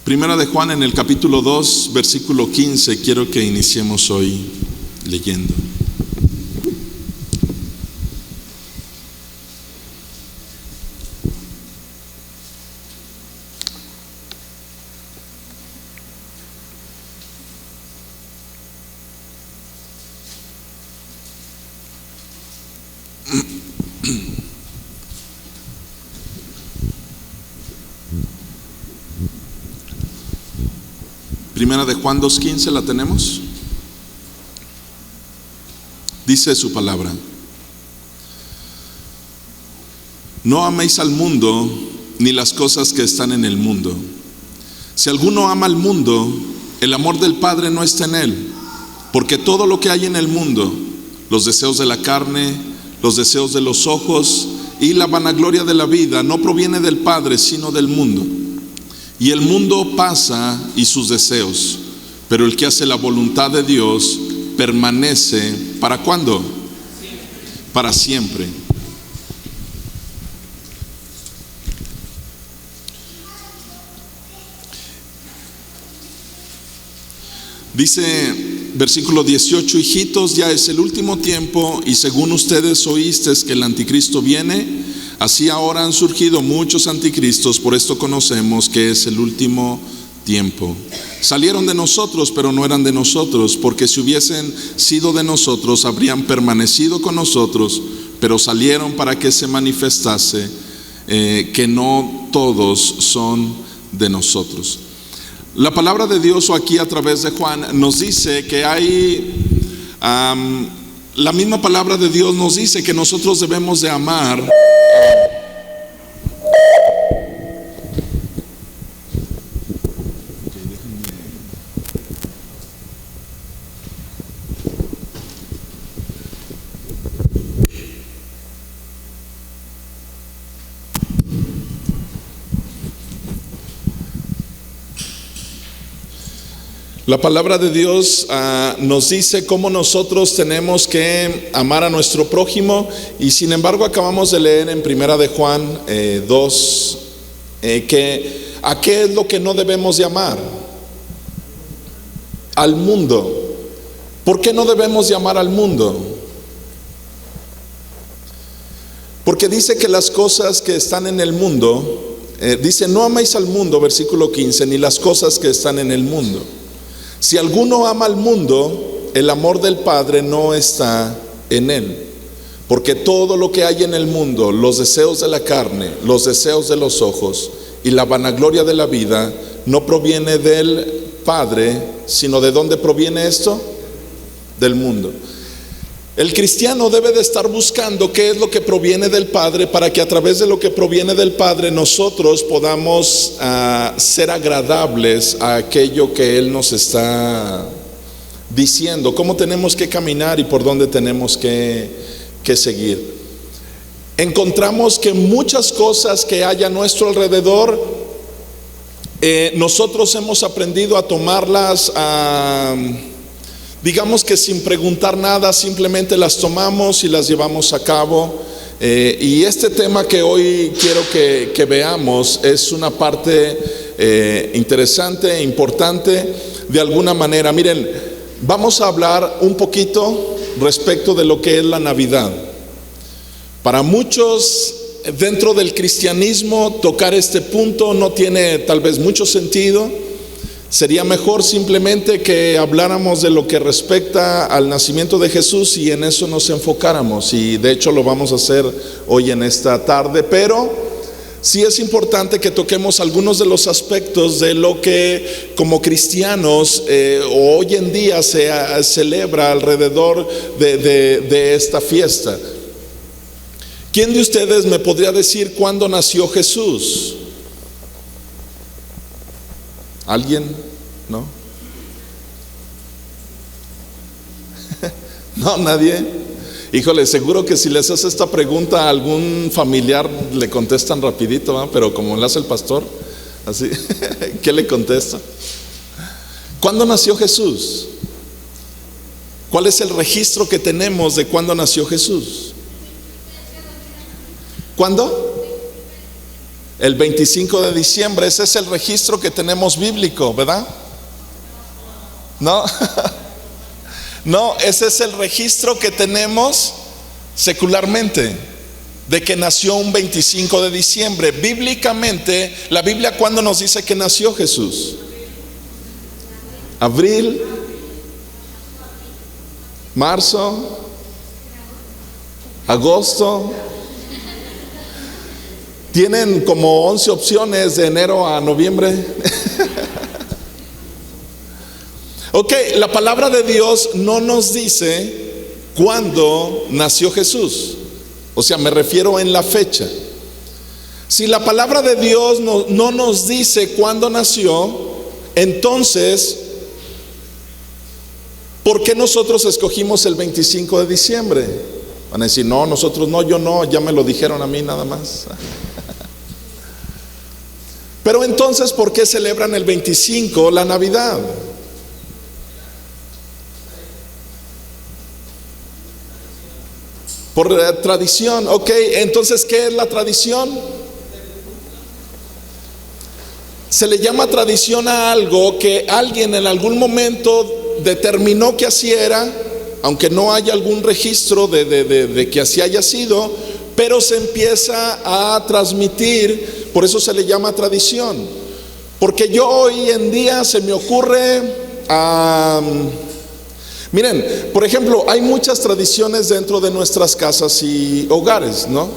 Primera de Juan en el capítulo 2, versículo 15, quiero que iniciemos hoy leyendo. Primera de Juan 2:15, ¿la tenemos? Dice su palabra: no améis al mundo ni las cosas que están en el mundo. Si alguno ama al mundo, el amor del Padre no está en él, porque todo lo que hay en el mundo, los deseos de la carne, los deseos de los ojos y la vanagloria de la vida, no proviene del Padre, sino del mundo. Y el mundo pasa y sus deseos, pero el que hace la voluntad de Dios permanece, ¿para cuándo? Para siempre. Dice versículo 18: hijitos, ya es el último tiempo, y según ustedes oísteis que el anticristo viene, así ahora han surgido muchos anticristos. Por esto conocemos que es el último tiempo. Salieron de nosotros, pero no eran de nosotros, porque si hubiesen sido de nosotros, habrían permanecido con nosotros, pero salieron para que se manifestase que no todos son de nosotros. La palabra de Dios, o aquí a través de Juan, nos dice que hay, la misma palabra de Dios nos dice que nosotros debemos de amar. La palabra de Dios nos dice cómo nosotros tenemos que amar a nuestro prójimo, y sin embargo acabamos de leer en Primera de Juan 2 que ¿a qué es lo que no debemos de amar? Al mundo. ¿Por qué no debemos de amar al mundo? Porque dice que las cosas que están en el mundo, dice: no améis al mundo, versículo 15, ni las cosas que están en el mundo. Si alguno ama al mundo, el amor del Padre no está en él. Porque todo lo que hay en el mundo, los deseos de la carne, los deseos de los ojos y la vanagloria de la vida, no proviene del Padre, sino ¿de dónde proviene esto? Del mundo. El cristiano debe de estar buscando qué es lo que proviene del Padre, para que a través de lo que proviene del Padre nosotros podamos ser agradables a aquello que Él nos está diciendo, cómo tenemos que caminar y por dónde tenemos que seguir. Encontramos que muchas cosas que hay a nuestro alrededor, nosotros hemos aprendido a tomarlas digamos que sin preguntar nada, simplemente las tomamos y las llevamos a cabo. Y este tema que hoy quiero que veamos es una parte interesante e importante de alguna manera. Miren, vamos a hablar un poquito respecto de lo que es la Navidad. Para muchos dentro del cristianismo tocar este punto no tiene tal vez mucho sentido. Sería mejor simplemente que habláramos de lo que respecta al nacimiento de Jesús y en eso nos enfocáramos, y de hecho lo vamos a hacer hoy en esta tarde. Pero sí es importante que toquemos algunos de los aspectos de lo que como cristianos hoy en día se celebra alrededor de esta fiesta. ¿Quién de ustedes me podría decir cuándo nació Jesús? ¿Alguien? ¿No? No, nadie. Híjole, seguro que si les hace esta pregunta a algún familiar le contestan rapidito, ¿no? Pero como le hace el pastor, así, ¿qué le contesta? ¿Cuándo nació Jesús? ¿Cuál es el registro que tenemos de cuándo nació Jesús? ¿Cuándo? El 25 de diciembre, ese es el registro que tenemos bíblico, ¿verdad? No, no, ese es el registro que tenemos secularmente, de que nació un 25 de diciembre. Bíblicamente, la Biblia, ¿cuándo nos dice que nació Jesús? Abril, marzo, agosto. Tienen como 11 opciones de enero a noviembre. Ok, la palabra de Dios no nos dice cuándo nació Jesús. O sea, me refiero en la fecha. Si la palabra de Dios no nos dice cuándo nació, entonces, ¿por qué nosotros escogimos el 25 de diciembre? Van a decir, no, nosotros no, yo no, ya me lo dijeron a mí nada más. Pero entonces, ¿por qué celebran el 25 la Navidad? Por tradición. Ok, entonces, ¿qué es la tradición? Se le llama tradición a algo que alguien en algún momento determinó que así era, aunque no haya algún registro de que así haya sido, pero se empieza a transmitir. Por eso se le llama tradición. Porque yo hoy en día se me ocurre, miren, por ejemplo, hay muchas tradiciones dentro de nuestras casas y hogares, ¿no?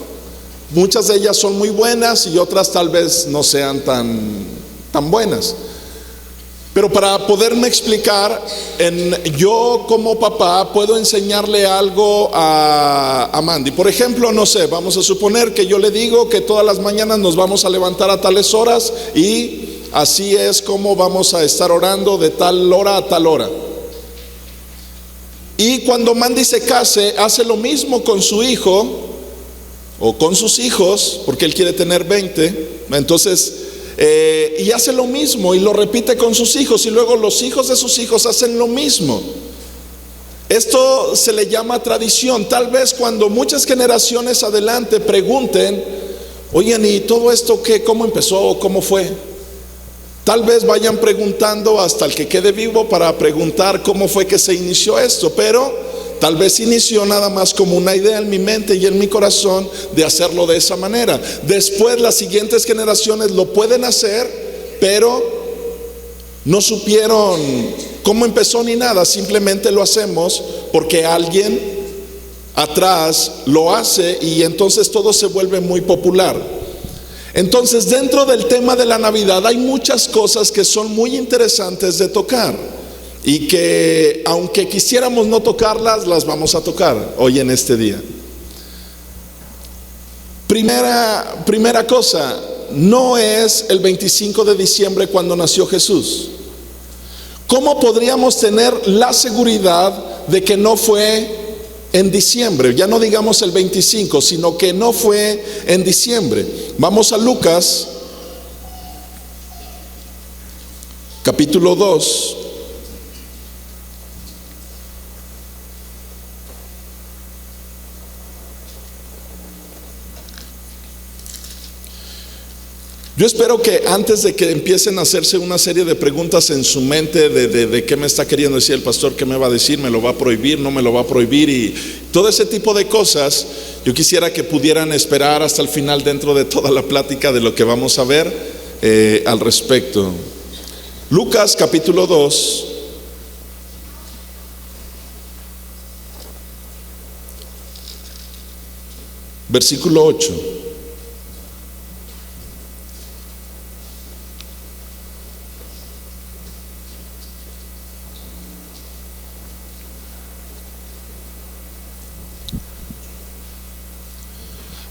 Muchas de ellas son muy buenas y otras tal vez no sean tan buenas. Pero para poderme explicar, yo como papá puedo enseñarle algo a Mandy. Por ejemplo, no sé, vamos a suponer que yo le digo que todas las mañanas nos vamos a levantar a tales horas y así es como vamos a estar orando de tal hora a tal hora. Y cuando Mandy se case, hace lo mismo con su hijo o con sus hijos, porque él quiere tener 20, entonces... y hace lo mismo y lo repite con sus hijos, y luego los hijos de sus hijos hacen lo mismo. Esto se le llama tradición. Tal vez cuando muchas generaciones adelante pregunten, oigan, ¿y todo esto qué? ¿Cómo empezó? ¿Cómo fue? Tal vez vayan preguntando hasta el que quede vivo para preguntar cómo fue que se inició esto, pero tal vez inició nada más como una idea en mi mente y en mi corazón de hacerlo de esa manera. Después las siguientes generaciones lo pueden hacer, pero no supieron cómo empezó ni nada. Simplemente lo hacemos porque alguien atrás lo hace y entonces todo se vuelve muy popular. Entonces, dentro del tema de la Navidad hay muchas cosas que son muy interesantes de tocar. Y que aunque quisiéramos no tocarlas, las vamos a tocar hoy en este día. Primera cosa, no es el 25 de diciembre cuando nació Jesús. ¿Cómo podríamos tener la seguridad de que no fue en diciembre? Ya no digamos el 25, sino que no fue en diciembre. Vamos a Lucas, capítulo 2. Yo espero que antes de que empiecen a hacerse una serie de preguntas en su mente de qué me está queriendo decir el pastor, qué me va a decir, me lo va a prohibir, no me lo va a prohibir y todo ese tipo de cosas, yo quisiera que pudieran esperar hasta el final dentro de toda la plática de lo que vamos a ver al respecto. Lucas capítulo 2. Versículo 8.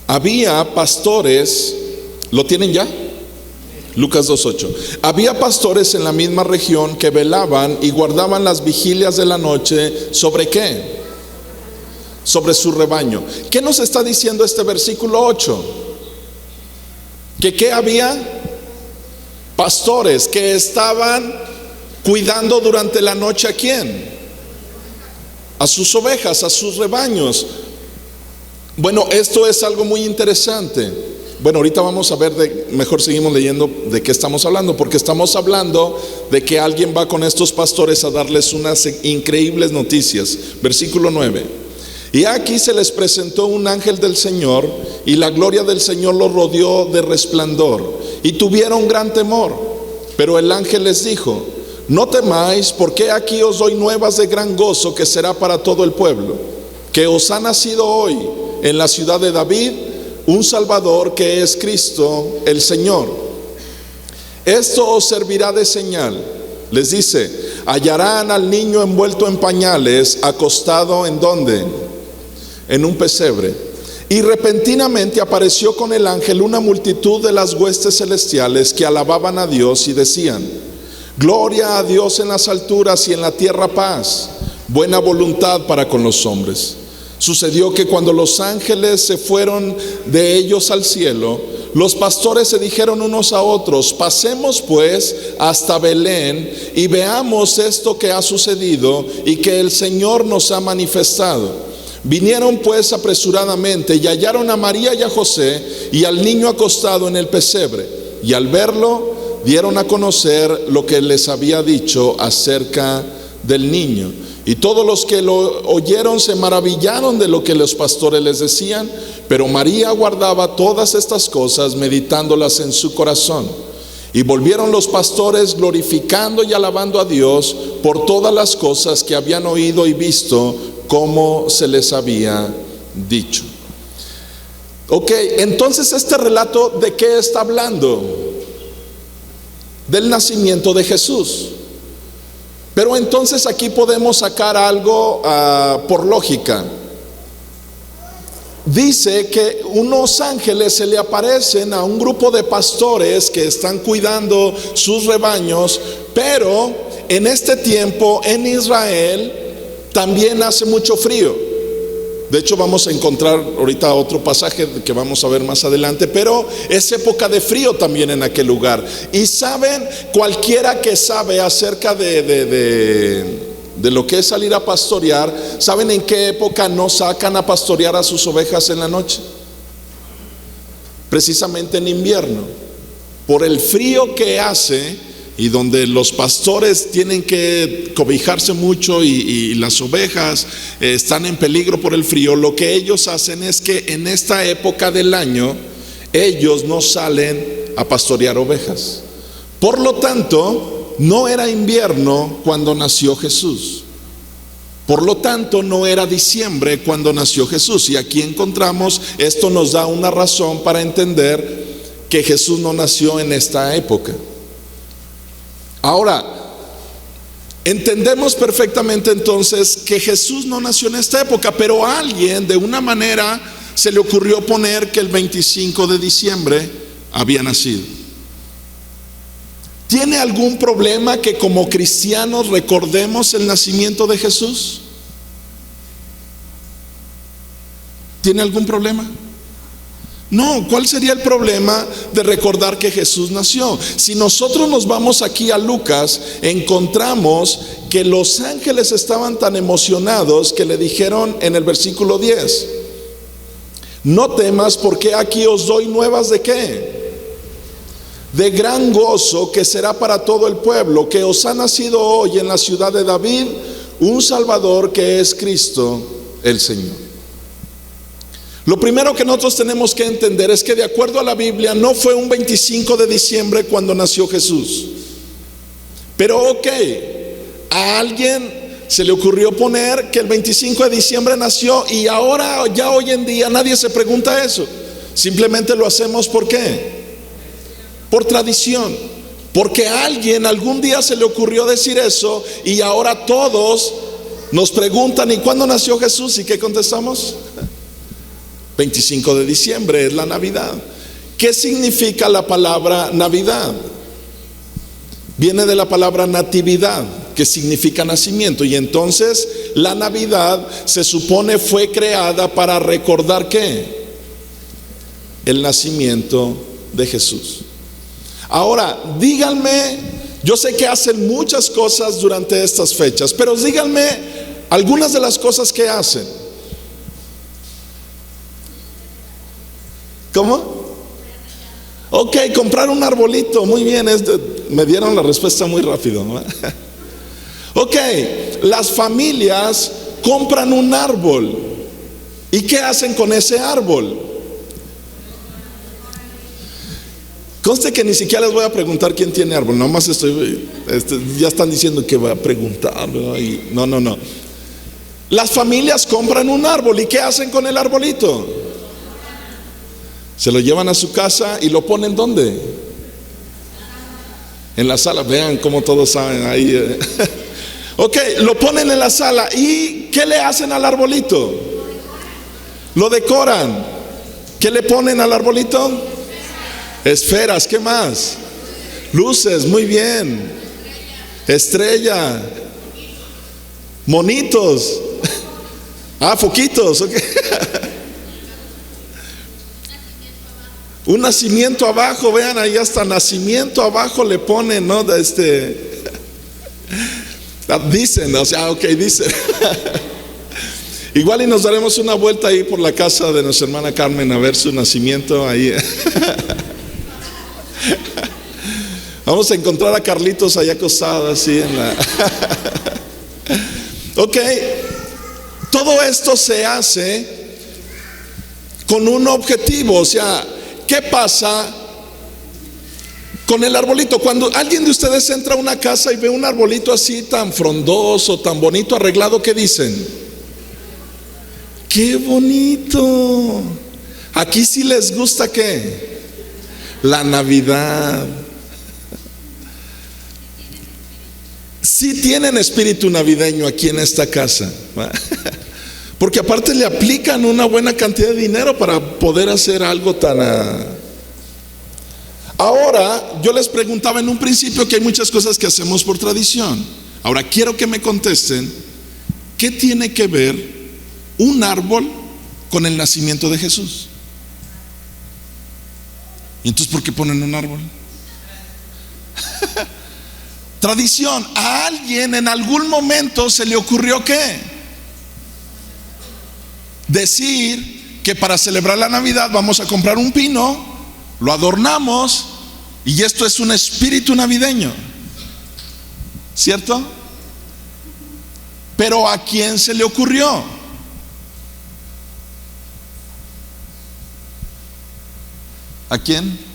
Había pastores, ¿lo tienen ya? Lucas 2:8. Había pastores en la misma región que velaban y guardaban las vigilias de la noche. ¿Sobre qué? Sobre su rebaño. ¿Qué nos está diciendo este versículo 8? Que ¿qué había? Pastores que estaban cuidando durante la noche ¿a quién? A sus ovejas, a sus rebaños. Bueno, esto es algo muy interesante. Bueno, ahorita vamos a ver mejor seguimos leyendo de qué estamos hablando, porque estamos hablando de que alguien va con estos pastores a darles unas increíbles noticias. Versículo 9. Y aquí se les presentó un ángel del Señor, y la gloria del Señor los rodeó de resplandor, y tuvieron gran temor. Pero el ángel les dijo: no temáis, porque aquí os doy nuevas de gran gozo, que será para todo el pueblo, que os ha nacido hoy en la ciudad de David un Salvador, que es Cristo el Señor. Esto os servirá de señal. Les dice: hallarán al niño envuelto en pañales, acostado ¿en dónde? En un pesebre. Y repentinamente apareció con el ángel una multitud de las huestes celestiales, que alababan a Dios y decían: gloria a Dios en las alturas, y en la tierra paz, buena voluntad para con los hombres. Sucedió que cuando los ángeles se fueron de ellos al cielo, los pastores se dijeron unos a otros: pasemos pues hasta Belén y veamos esto que ha sucedido y que el Señor nos ha manifestado. Vinieron pues apresuradamente y hallaron a María y a José y al niño acostado en el pesebre, y al verlo dieron a conocer lo que les había dicho acerca del niño. Y todos los que lo oyeron se maravillaron de lo que los pastores les decían, pero María guardaba todas estas cosas, meditándolas en su corazón. Y volvieron los pastores glorificando y alabando a Dios por todas las cosas que habían oído y visto, como se les había dicho. Ok, entonces este relato, ¿de qué está hablando? Del nacimiento de Jesús. Pero entonces aquí podemos sacar algo por lógica. Dice que unos ángeles se le aparecen a un grupo de pastores que están cuidando sus rebaños, pero en este tiempo en Israel también hace mucho frío. De hecho, vamos a encontrar ahorita otro pasaje que vamos a ver más adelante, pero es época de frío también en aquel lugar. Y saben, cualquiera que sabe acerca de lo que es salir a pastorear, ¿saben en qué época no sacan a pastorear a sus ovejas en la noche? Precisamente en invierno, por el frío que hace, y donde los pastores tienen que cobijarse mucho y las ovejas están en peligro por el frío. Lo que ellos hacen es que en esta época del año ellos no salen a pastorear ovejas. Por lo tanto, no era invierno cuando nació Jesús. Por lo tanto, no era diciembre cuando nació Jesús. Y aquí encontramos, esto nos da una razón para entender que Jesús no nació en esta época. Ahora, entendemos perfectamente entonces que Jesús no nació en esta época, pero a alguien de una manera se le ocurrió poner que el 25 de diciembre había nacido. ¿Tiene algún problema que como cristianos recordemos el nacimiento de Jesús? ¿Tiene algún problema? No, ¿cuál sería el problema de recordar que Jesús nació? Si nosotros nos vamos aquí a Lucas, encontramos que los ángeles estaban tan emocionados que le dijeron en el versículo 10: no temas, porque aquí os doy nuevas de ¿qué? De gran gozo, que será para todo el pueblo, que os ha nacido hoy en la ciudad de David un Salvador, que es Cristo el Señor. Lo primero que nosotros tenemos que entender es que de acuerdo a la Biblia no fue un 25 de diciembre cuando nació Jesús. Pero ok, a alguien se le ocurrió poner que el 25 de diciembre nació, y ahora ya hoy en día nadie se pregunta eso. Simplemente lo hacemos ¿por qué? Por tradición. Porque a alguien algún día se le ocurrió decir eso, y ahora todos nos preguntan: ¿y cuándo nació Jesús? ¿Y qué contestamos? 25 de diciembre es la Navidad. ¿Qué significa la palabra Navidad? Viene de la palabra natividad, que significa nacimiento. Y entonces la Navidad se supone fue creada para recordar ¿qué? El nacimiento de Jesús. Ahora, díganme, yo sé que hacen muchas cosas durante estas fechas, pero díganme algunas de las cosas que hacen. ¿Cómo? Ok, comprar un arbolito, muy bien, me dieron la respuesta muy rápido, ¿no? Ok, las familias compran un árbol. ¿Y qué hacen con ese árbol? Conste que ni siquiera les voy a preguntar quién tiene árbol, nomás ya están diciendo que voy a preguntar, ¿no? No. Las familias compran un árbol, ¿y qué hacen con el arbolito? Se lo llevan a su casa y lo ponen ¿dónde? En la sala. Vean cómo todos saben ahí. Ok, lo ponen en la sala. ¿Y qué le hacen al arbolito? Lo decoran. ¿Qué le ponen al arbolito? Esferas. ¿Qué más? Luces. Muy bien. Estrella. Monitos. Foquitos. Okay. Un nacimiento abajo. Vean, ahí hasta nacimiento abajo le ponen, ¿no? Dicen, o sea, ok, dicen. Igual y nos daremos una vuelta ahí por la casa de nuestra hermana Carmen a ver su nacimiento ahí. Vamos a encontrar a Carlitos allá acostado así en la... Ok, todo esto se hace con un objetivo. O sea, ¿qué pasa con el arbolito? Cuando alguien de ustedes entra a una casa y ve un arbolito así tan frondoso, tan bonito, arreglado, ¿qué dicen? ¡Qué bonito! Aquí sí les gusta, ¿qué? La Navidad. Sí tienen espíritu navideño aquí en esta casa, porque aparte le aplican una buena cantidad de dinero para poder hacer algo tan... Ahora, yo les preguntaba en un principio que hay muchas cosas que hacemos por tradición. Ahora quiero que me contesten, ¿qué tiene que ver un árbol con el nacimiento de Jesús? ¿Y entonces por qué ponen un árbol? Tradición. A alguien en algún momento se le ocurrió ¿qué? Decir que para celebrar la Navidad vamos a comprar un pino, lo adornamos y esto es un espíritu navideño, ¿cierto? Pero ¿a quién se le ocurrió? ¿A quién?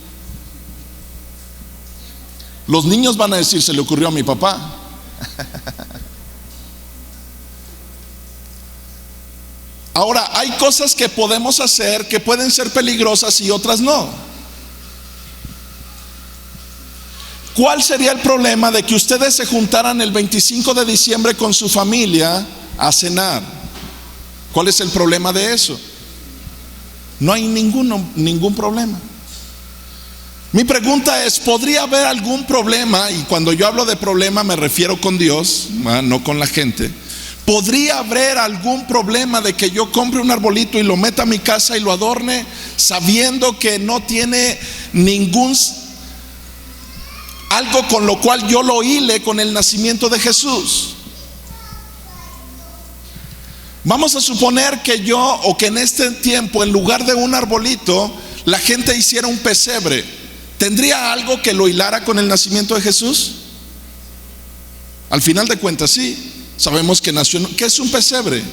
Los niños van a decir, se le ocurrió a mi papá. Ahora, hay cosas que podemos hacer que pueden ser peligrosas y otras no. ¿Cuál sería el problema de que ustedes se juntaran el 25 de diciembre con su familia a cenar? ¿Cuál es el problema de eso? No hay ningún problema. Mi pregunta es, ¿podría haber algún problema? Y cuando yo hablo de problema me refiero con Dios, no con la gente. ¿Podría haber algún problema de que yo compre un arbolito y lo meta a mi casa y lo adorne sabiendo que no tiene algo con lo cual yo lo hile con el nacimiento de Jesús? Vamos a suponer que que en este tiempo, en lugar de un arbolito, la gente hiciera un pesebre. ¿Tendría algo que lo hilara con el nacimiento de Jesús? Al final de cuentas, sí. Sabemos que nació. ¿Qué es un pesebre?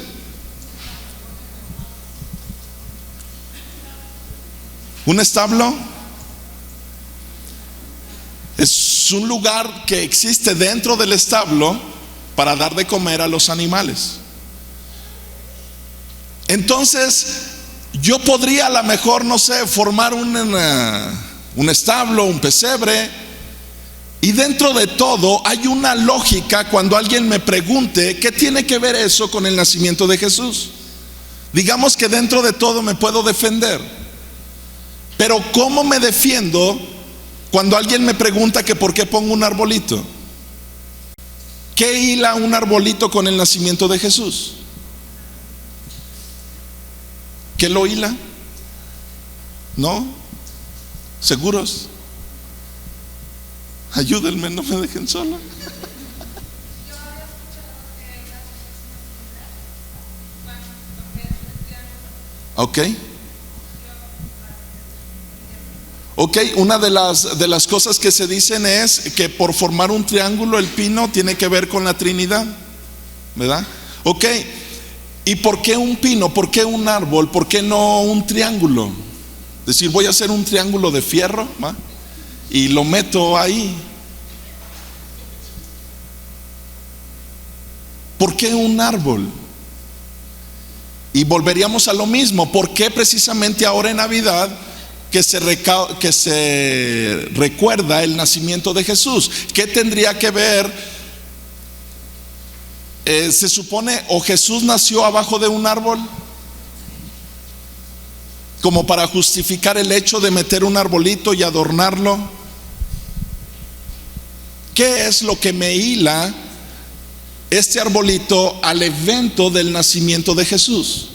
¿Un establo? Es un lugar que existe dentro del establo para dar de comer a los animales. Entonces, yo podría a lo mejor, no sé, formar un establo, un pesebre, y dentro de todo hay una lógica cuando alguien me pregunte ¿qué tiene que ver eso con el nacimiento de Jesús? Digamos que dentro de todo me puedo defender, pero ¿cómo me defiendo cuando alguien me pregunta que por qué pongo un arbolito? ¿Qué hila un arbolito con el nacimiento de Jesús? ¿Qué lo hila? ¿No? ¿Seguros? Ayúdenme, no me dejen solo. Ok. Ok, una de las cosas que se dicen es que por formar un triángulo el pino tiene que ver con la Trinidad, ¿verdad? Ok, ¿y por qué un pino? ¿Por qué un árbol? ¿Por qué no un triángulo? Es decir, voy a hacer un triángulo de fierro, ¿va? Y lo meto ahí. ¿Por qué un árbol? Y volveríamos a lo mismo. ¿Por qué precisamente ahora en Navidad que se recuerda el nacimiento de Jesús? ¿Qué tendría que ver? Se supone, o Jesús nació abajo de un árbol, como para justificar el hecho de meter un arbolito y adornarlo. ¿Qué es lo que me hila este arbolito al evento del nacimiento de Jesús?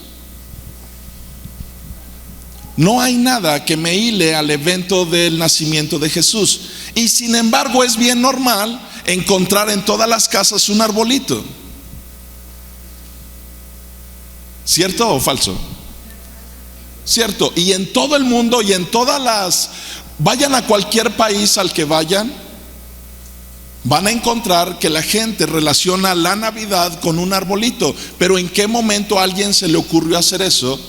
No hay nada que me hile al evento del nacimiento de Jesús. Y sin embargo es bien normal encontrar en todas las casas un arbolito. ¿Cierto o falso? Cierto. Y en todo el mundo y en todas las... Vayan a cualquier país al que vayan, van a encontrar que la gente relaciona la Navidad con un arbolito. Pero ¿en qué momento a alguien se le ocurrió hacer eso?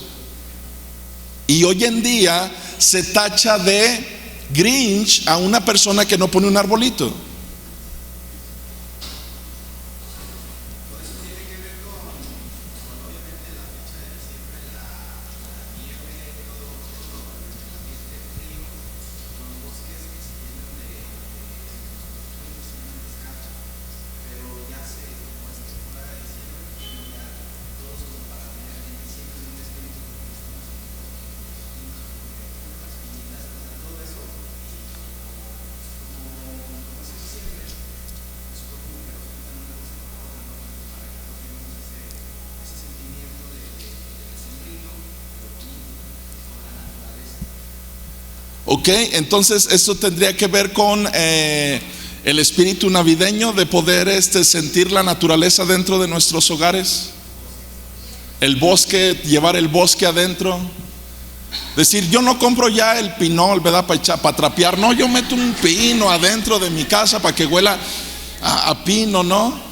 Y hoy en día se tacha de Grinch a una persona que no pone un arbolito. Ok, entonces esto tendría que ver con el espíritu navideño de poder sentir la naturaleza dentro de nuestros hogares. El bosque, llevar el bosque adentro. Decir, yo no compro ya el pinol, ¿verdad? Para trapear. No, yo meto un pino adentro de mi casa para que huela a pino, ¿no?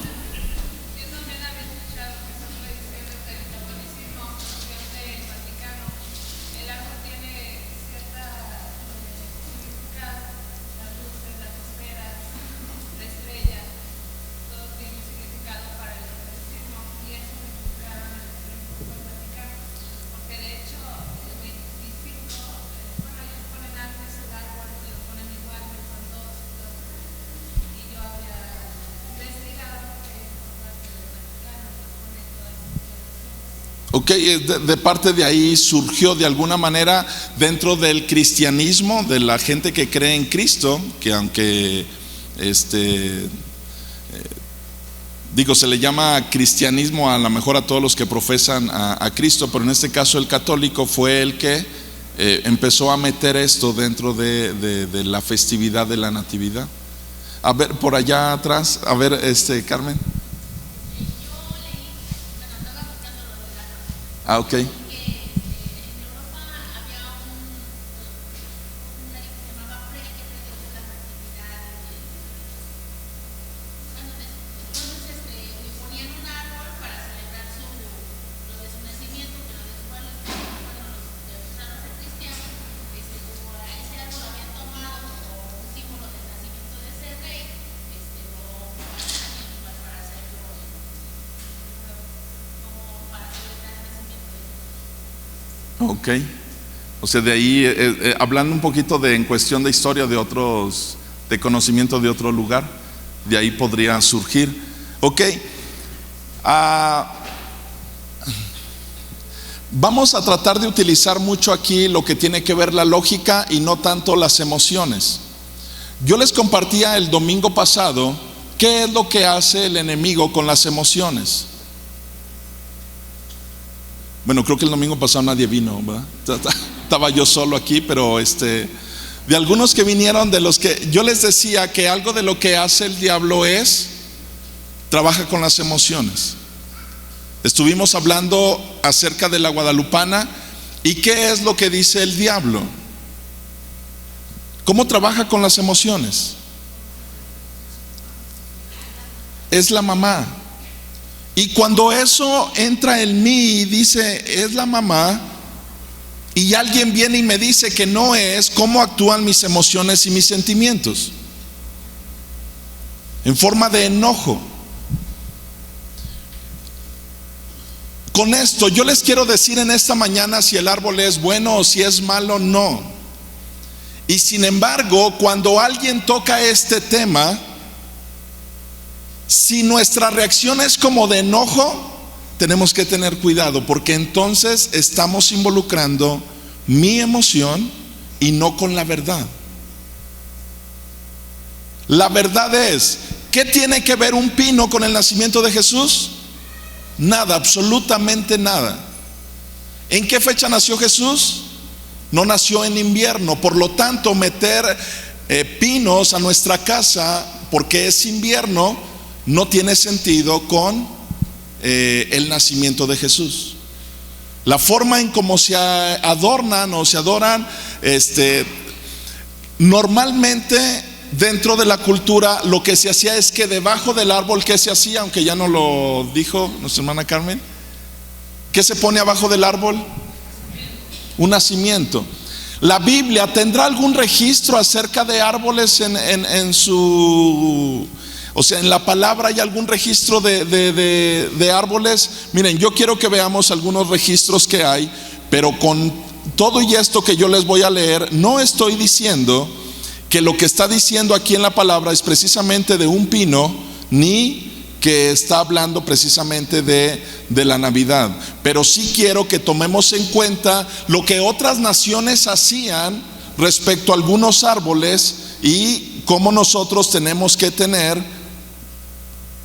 Ok, de parte de ahí surgió de alguna manera dentro del cristianismo, de la gente que cree en Cristo, que aunque se le llama cristianismo a lo mejor a todos los que profesan a Cristo, pero en este caso el católico fue el que empezó a meter esto dentro de la festividad de la Natividad. A ver, por allá atrás, a ver, Carmen. Ah, ok. Ok, o sea, de ahí, hablando un poquito en cuestión de historia de otros, de conocimiento de otro lugar, de ahí podría surgir. Ok, vamos a tratar de utilizar mucho aquí lo que tiene que ver la lógica y no tanto las emociones. Yo les compartía el domingo pasado qué es lo que hace el enemigo con las emociones. Bueno, creo que el domingo pasado nadie vino, ¿verdad? Estaba yo solo aquí, pero de algunos que vinieron, de los que yo les decía que algo de lo que hace el diablo trabaja con las emociones. Estuvimos hablando acerca de la guadalupana y qué es lo que dice el diablo. ¿Cómo trabaja con las emociones? Es la mamá. Y cuando eso entra en mí y dice, es la mamá, y alguien viene y me dice que no es, ¿cómo actúan mis emociones y mis sentimientos? En forma de enojo. Con esto yo les quiero decir en esta mañana si el árbol es bueno o si es malo, no. Y sin embargo, cuando alguien toca este tema, si nuestra reacción es como de enojo, tenemos que tener cuidado, porque entonces estamos involucrando mi emoción y no con la verdad. La verdad es, ¿qué tiene que ver un pino con el nacimiento de Jesús? Nada, absolutamente nada. ¿En qué fecha nació Jesús? No nació en invierno, por lo tanto meter pinos a nuestra casa porque es invierno no tiene sentido con el nacimiento de Jesús. La forma en cómo se adornan o se adoran, normalmente dentro de la cultura lo que se hacía es que debajo del árbol, ¿qué se hacía? Aunque ya no lo dijo nuestra hermana Carmen, ¿qué se pone abajo del árbol? Un nacimiento. La Biblia tendrá algún registro acerca de árboles en su... O sea, en la palabra hay algún registro de árboles. Miren, yo quiero que veamos algunos registros que hay, pero con todo y esto que yo les voy a leer, no estoy diciendo que lo que está diciendo aquí en la palabra es precisamente de un pino, ni que está hablando precisamente de la Navidad. Pero sí quiero que tomemos en cuenta lo que otras naciones hacían respecto a algunos árboles y cómo nosotros tenemos que tener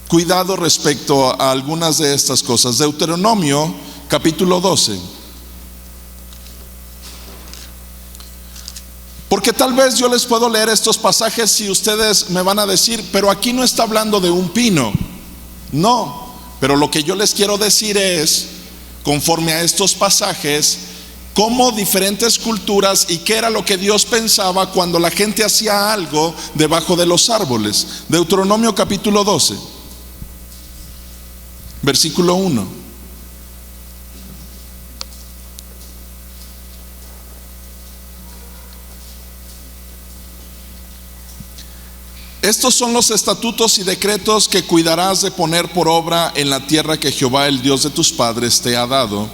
cuidado respecto a algunas de estas cosas. Deuteronomio capítulo 12. Porque tal vez yo les puedo leer estos pasajes y ustedes me van a decir, pero aquí no está hablando de un pino. No, pero lo que yo les quiero decir es, conforme a estos pasajes, cómo diferentes culturas y qué era lo que Dios pensaba cuando la gente hacía algo debajo de los árboles. Deuteronomio capítulo 12. Versículo 1. Estos son los estatutos y decretos que cuidarás de poner por obra en la tierra que Jehová, el Dios de tus padres, te ha dado,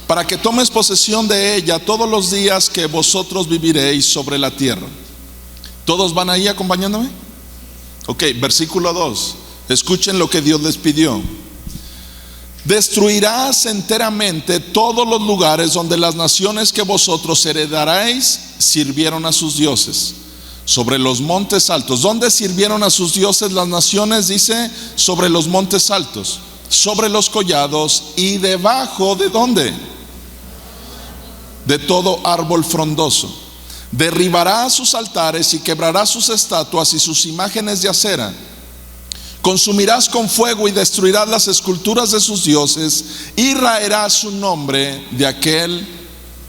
para que tomes posesión de ella todos los días que vosotros viviréis sobre la tierra. ¿Todos van ahí acompañándome? Ok, versículo 2. Escuchen lo que Dios les pidió. Destruirás enteramente todos los lugares donde las naciones que vosotros heredaréis sirvieron a sus dioses, sobre los montes altos. ¿Dónde sirvieron a sus dioses las naciones? Dice, sobre los montes altos, sobre los collados y debajo de ¿dónde? De todo árbol frondoso. Derribará sus altares y quebrará sus estatuas y sus imágenes de acera. Consumirás con fuego y destruirás las esculturas de sus dioses y raerás su nombre de aquel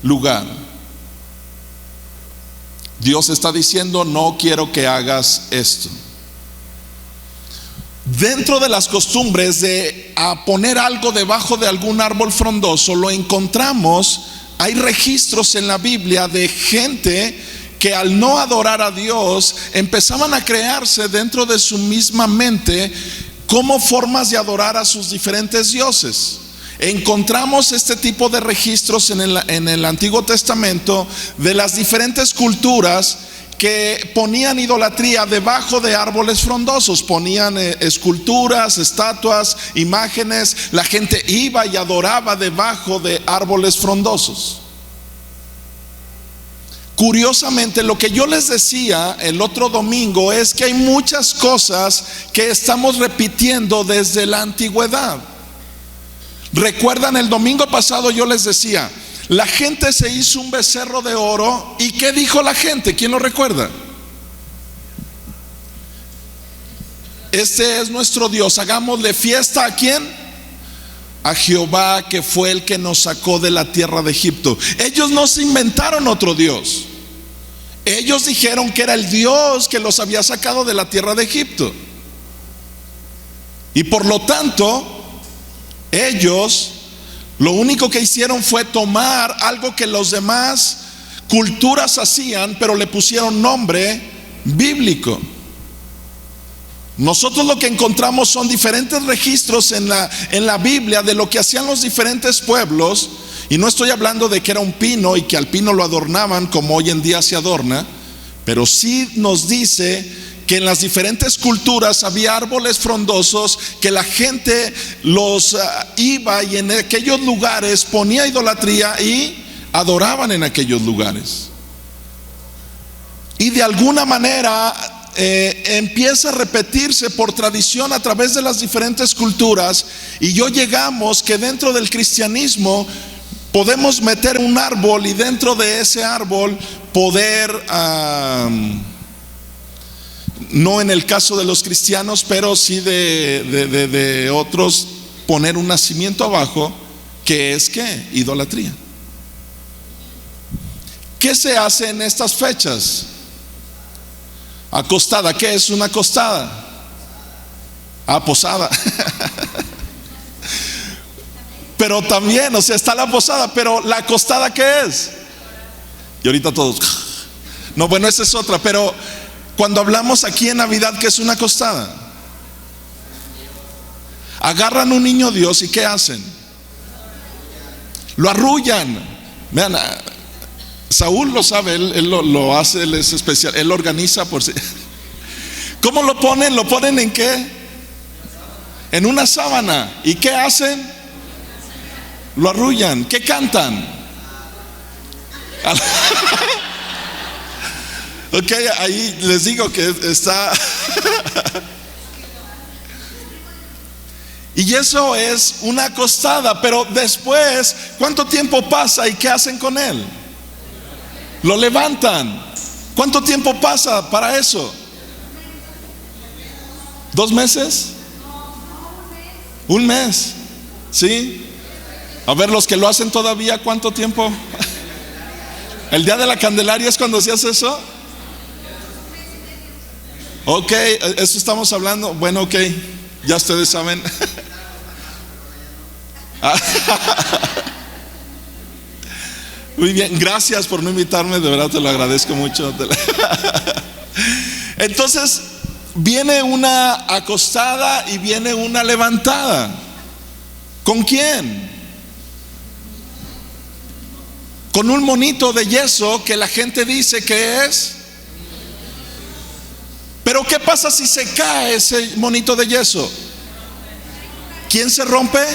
lugar. Dios está diciendo, no quiero que hagas esto. Dentro de las costumbres de poner algo debajo de algún árbol frondoso, lo encontramos, hay registros en la Biblia de gente que al no adorar a Dios empezaban a crearse dentro de su misma mente como formas de adorar a sus diferentes dioses. Encontramos este tipo de registros en el Antiguo Testamento de las diferentes culturas que ponían idolatría debajo de árboles frondosos, ponían esculturas, estatuas, imágenes. La gente iba y adoraba debajo de árboles frondosos. Curiosamente, lo que yo les decía el otro domingo es que hay muchas cosas que estamos repitiendo desde la antigüedad. Recuerdan, el domingo pasado yo les decía, la gente se hizo un becerro de oro. ¿Y qué dijo la gente? ¿Quién lo recuerda? Este es nuestro Dios, hagámosle fiesta. ¿A quién? A Jehová, que fue el que nos sacó de la tierra de Egipto. Ellos no se inventaron otro Dios. Ellos dijeron que era el Dios que los había sacado de la tierra de Egipto. Y por lo tanto, ellos lo único que hicieron fue tomar algo que los demás culturas hacían, pero le pusieron nombre bíblico. Nosotros lo que encontramos son diferentes registros en la Biblia de lo que hacían los diferentes pueblos. Y no estoy hablando de que era un pino y que al pino lo adornaban como hoy en día se adorna, pero sí nos dice que en las diferentes culturas había árboles frondosos que la gente los iba y en aquellos lugares ponía idolatría y adoraban en aquellos lugares. Y de alguna manera empieza a repetirse por tradición a través de las diferentes culturas, y llegamos que dentro del cristianismo podemos meter un árbol y dentro de ese árbol poder, no en el caso de los cristianos, pero sí de otros, poner un nacimiento abajo, que es ¿qué? Idolatría. ¿Qué se hace en estas fechas? Acostada. ¿Qué es una acostada? Posada. Pero también, o sea, está la posada, pero la acostada ¿qué es? Y ahorita todos, no, bueno, esa es otra. Pero cuando hablamos aquí en Navidad, ¿qué es una acostada? Agarran un niño Dios y ¿qué hacen? Lo arrullan. Vean, Saúl lo sabe, él lo hace, él es especial, él organiza por sí. ¿Cómo lo ponen? ¿Lo ponen en qué? En una sábana. ¿Y qué hacen? Lo arrullan. ¿Qué cantan? Ok, ahí les digo que está. Y eso es una acostada. Pero después, ¿cuánto tiempo pasa y qué hacen con él? Lo levantan. ¿Cuánto tiempo pasa para eso? ¿2 meses? ¿1 mes? ¿Sí? A ver, los que lo hacen todavía, ¿cuánto tiempo? ¿El día de la Candelaria es cuando se hace eso? Ok, eso estamos hablando. Bueno, ok, ya ustedes saben. Muy bien, gracias por no invitarme, de verdad te lo agradezco mucho. Entonces, viene una acostada y viene una levantada. ¿Con quién? Con un monito de yeso que la gente dice que es. Pero ¿qué pasa si se cae ese monito de yeso? ¿Quién se rompe?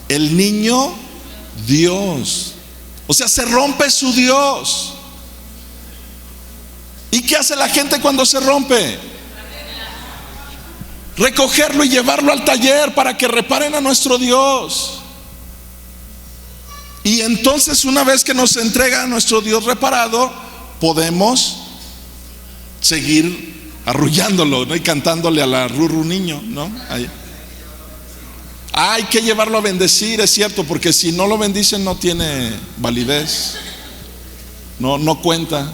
El niño Dios. O sea, se rompe su Dios. ¿Y qué hace la gente cuando se rompe? Recogerlo y llevarlo al taller para que reparen a nuestro Dios. Y entonces, una vez que nos entrega a nuestro Dios reparado, podemos seguir arrullándolo, ¿no? Y cantándole a la rurru niño, ¿no? Ahí. Hay que llevarlo a bendecir, es cierto, porque si no lo bendicen no tiene validez, no cuenta.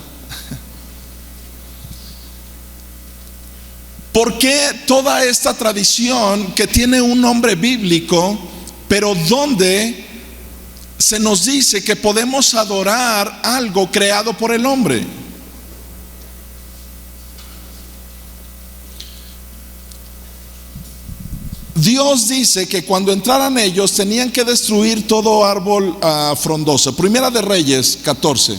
¿Por qué toda esta tradición que tiene un nombre bíblico, pero donde se nos dice que podemos adorar algo creado por el hombre? Dios dice que cuando entraran ellos tenían que destruir todo árbol frondoso. Primera de Reyes 14.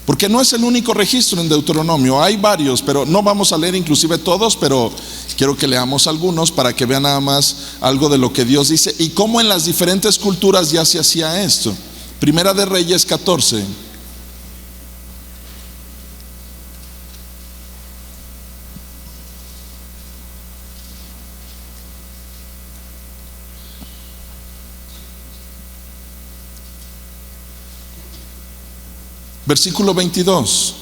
Porque no es el único registro en Deuteronomio, hay varios, pero no vamos a leer inclusive todos, pero quiero que leamos algunos para que vean nada más algo de lo que Dios dice y cómo en las diferentes culturas ya se hacía esto. Primera de Reyes 14. Versículo 22.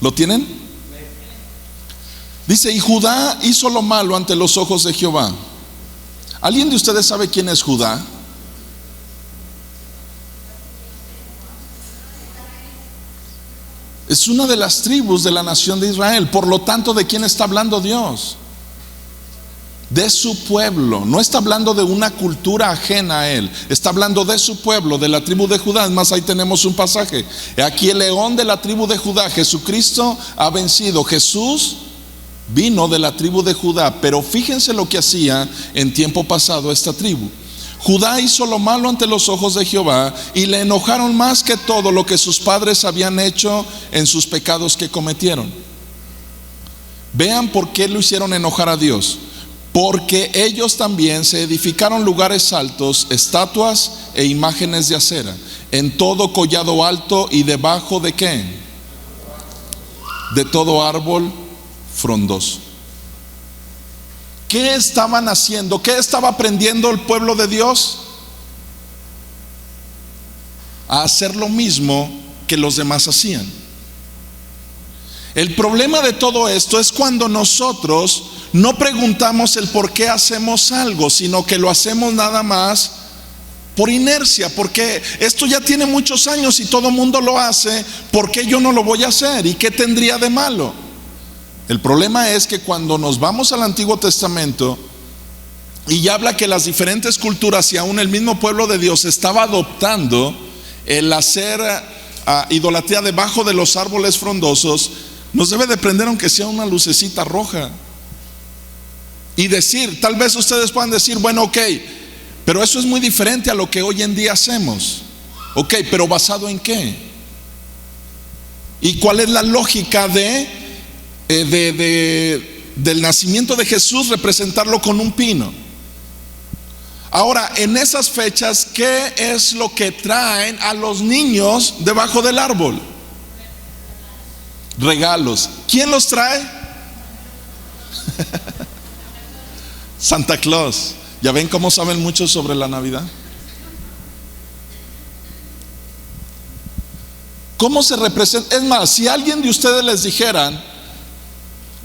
¿Lo tienen? Dice: y Judá hizo lo malo ante los ojos de Jehová, ¿Alguien de ustedes sabe quién es Judá? Es una de las tribus de la nación de Israel. Por lo tanto, ¿de quién está hablando Dios? De su pueblo. No está hablando de una cultura ajena a él. Está hablando de su pueblo, de la tribu de Judá. Es más, ahí tenemos un pasaje. Aquí el león de la tribu de Judá. Jesucristo ha vencido. Jesús vino de la tribu de Judá. Pero fíjense lo que hacía en tiempo pasado esta tribu. Judá hizo lo malo ante los ojos de Jehová, y le enojaron más que todo lo que sus padres habían hecho en sus pecados que cometieron. Vean por qué lo hicieron enojar a Dios. Porque ellos también se edificaron lugares altos, estatuas e imágenes de acera, en todo collado alto y debajo de ¿qué? De todo árbol frondoso. ¿Qué estaban haciendo? ¿Qué estaba aprendiendo el pueblo de Dios? A hacer lo mismo que los demás hacían. El problema de todo esto es cuando nosotros no preguntamos el por qué hacemos algo, sino que lo hacemos nada más por inercia, porque esto ya tiene muchos años y todo el mundo lo hace. ¿Por qué yo no lo voy a hacer? ¿Y qué tendría de malo? El problema es que cuando nos vamos al Antiguo Testamento y ya habla que las diferentes culturas y aún el mismo pueblo de Dios estaba adoptando el hacer idolatría debajo de los árboles frondosos, nos debe de prender aunque sea una lucecita roja y decir, tal vez ustedes puedan decir, bueno, ok, pero eso es muy diferente a lo que hoy en día hacemos. Ok, pero ¿basado en qué? ¿Y cuál es la lógica del nacimiento de Jesús, representarlo con un pino? Ahora, en esas fechas, ¿qué es lo que traen a los niños debajo del árbol? Regalos. ¿Quién los trae? Santa Claus. ¿Ya ven cómo saben mucho sobre la Navidad? ¿Cómo se representa? Es más, si alguien de ustedes les dijeran,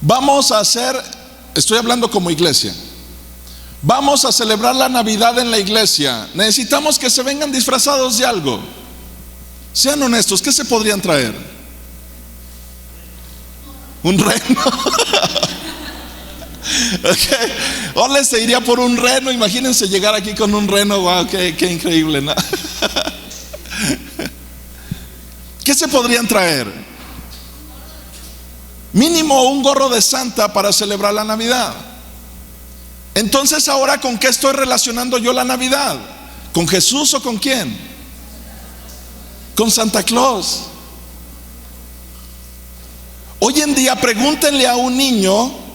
vamos a hacer, estoy hablando como iglesia, vamos a celebrar la Navidad en la iglesia, necesitamos que se vengan disfrazados de algo. Sean honestos, ¿qué se podrían traer? Un reno. Okay. O les se iría por un reno. Imagínense llegar aquí con un reno. Wow, qué increíble, ¿no? ¿Qué se podrían traer? Mínimo un gorro de Santa para celebrar la Navidad. Entonces, ahora, ¿con qué estoy relacionando yo la Navidad? ¿Con Jesús o con quién? Con Santa Claus. Hoy en día, pregúntenle a un niño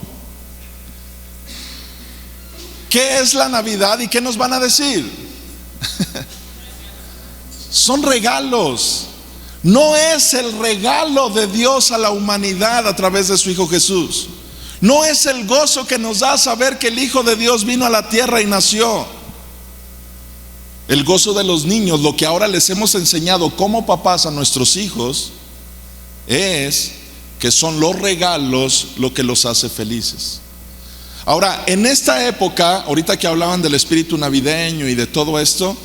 ¿qué es la Navidad? ¿Y qué nos van a decir? Son regalos. No es el regalo de Dios a la humanidad a través de su Hijo Jesús. No es el gozo que nos da saber que el Hijo de Dios vino a la tierra y nació. El gozo de los niños, lo que ahora les hemos enseñado como papás a nuestros hijos, es que son los regalos lo que los hace felices. Ahora, en esta época, ahorita que hablaban del espíritu navideño y de todo esto,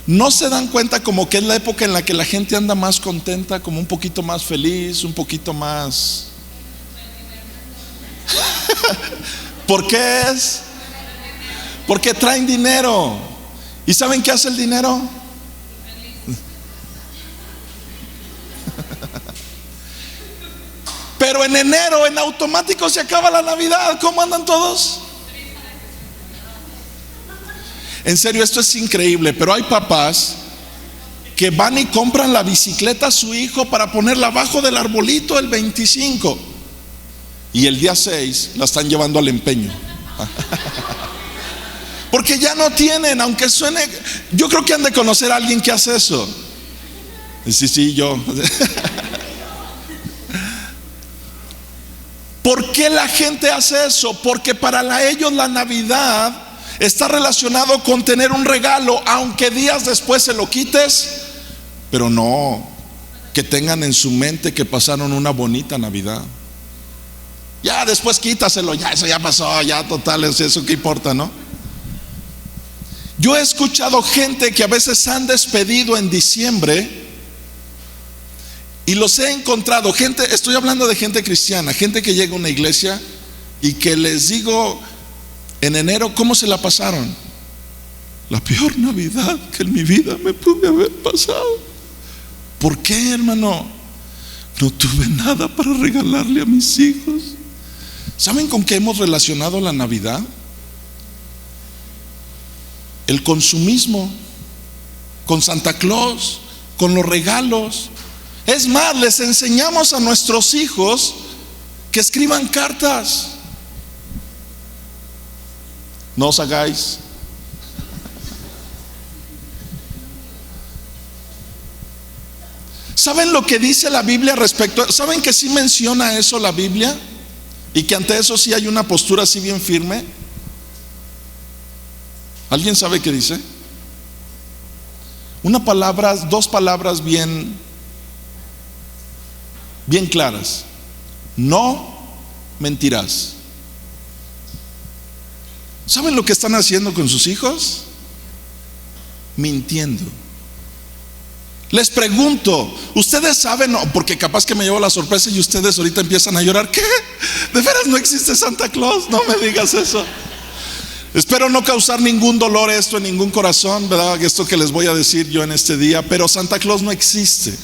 ¿no se dan cuenta como que es la época en la que la gente anda más contenta, como un poquito más feliz, un poquito más? ¿Por qué es? Porque traen dinero. ¿Y saben qué hace el dinero? Pero en enero, en automático, se acaba la Navidad. ¿Cómo andan todos? En serio, esto es increíble. Pero hay papás que van y compran la bicicleta a su hijo para ponerla abajo del arbolito el 25. Y el día 6 la están llevando al empeño. Porque ya no tienen, aunque suene. Yo creo que han de conocer a alguien que hace eso. Sí, yo. ¿Por qué la gente hace eso? Porque para ellos la Navidad está relacionado con tener un regalo, aunque días después se lo quites. Pero no, que tengan en su mente que pasaron una bonita Navidad. Ya después quítaselo, ya eso ya pasó, ya total, eso qué importa, ¿no? Yo he escuchado gente que a veces han despedido en diciembre y los he encontrado, gente, estoy hablando de gente cristiana, gente que llega a una iglesia y que les digo en enero cómo se la pasaron. La peor Navidad que en mi vida me pude haber pasado. ¿Por qué, hermano? No tuve nada para regalarle a mis hijos. ¿Saben con qué hemos relacionado la Navidad? El consumismo, con Santa Claus, con los regalos. Es más, les enseñamos a nuestros hijos que escriban cartas. No os hagáis. ¿Saben lo que dice la Biblia respecto? ¿Saben que sí menciona eso la Biblia? Y que ante eso sí hay una postura así bien firme. ¿Alguien sabe qué dice? Dos palabras bien claras. No mentirás. ¿Saben lo que están haciendo con sus hijos? Mintiendo. Les pregunto, ¿ustedes saben? No, porque capaz que me llevo la sorpresa y ustedes ahorita empiezan a llorar. ¿Qué? ¿De veras no existe Santa Claus? No me digas eso. Espero no causar ningún dolor esto en ningún corazón, ¿verdad? Esto que les voy a decir yo en este día, pero Santa Claus no existe.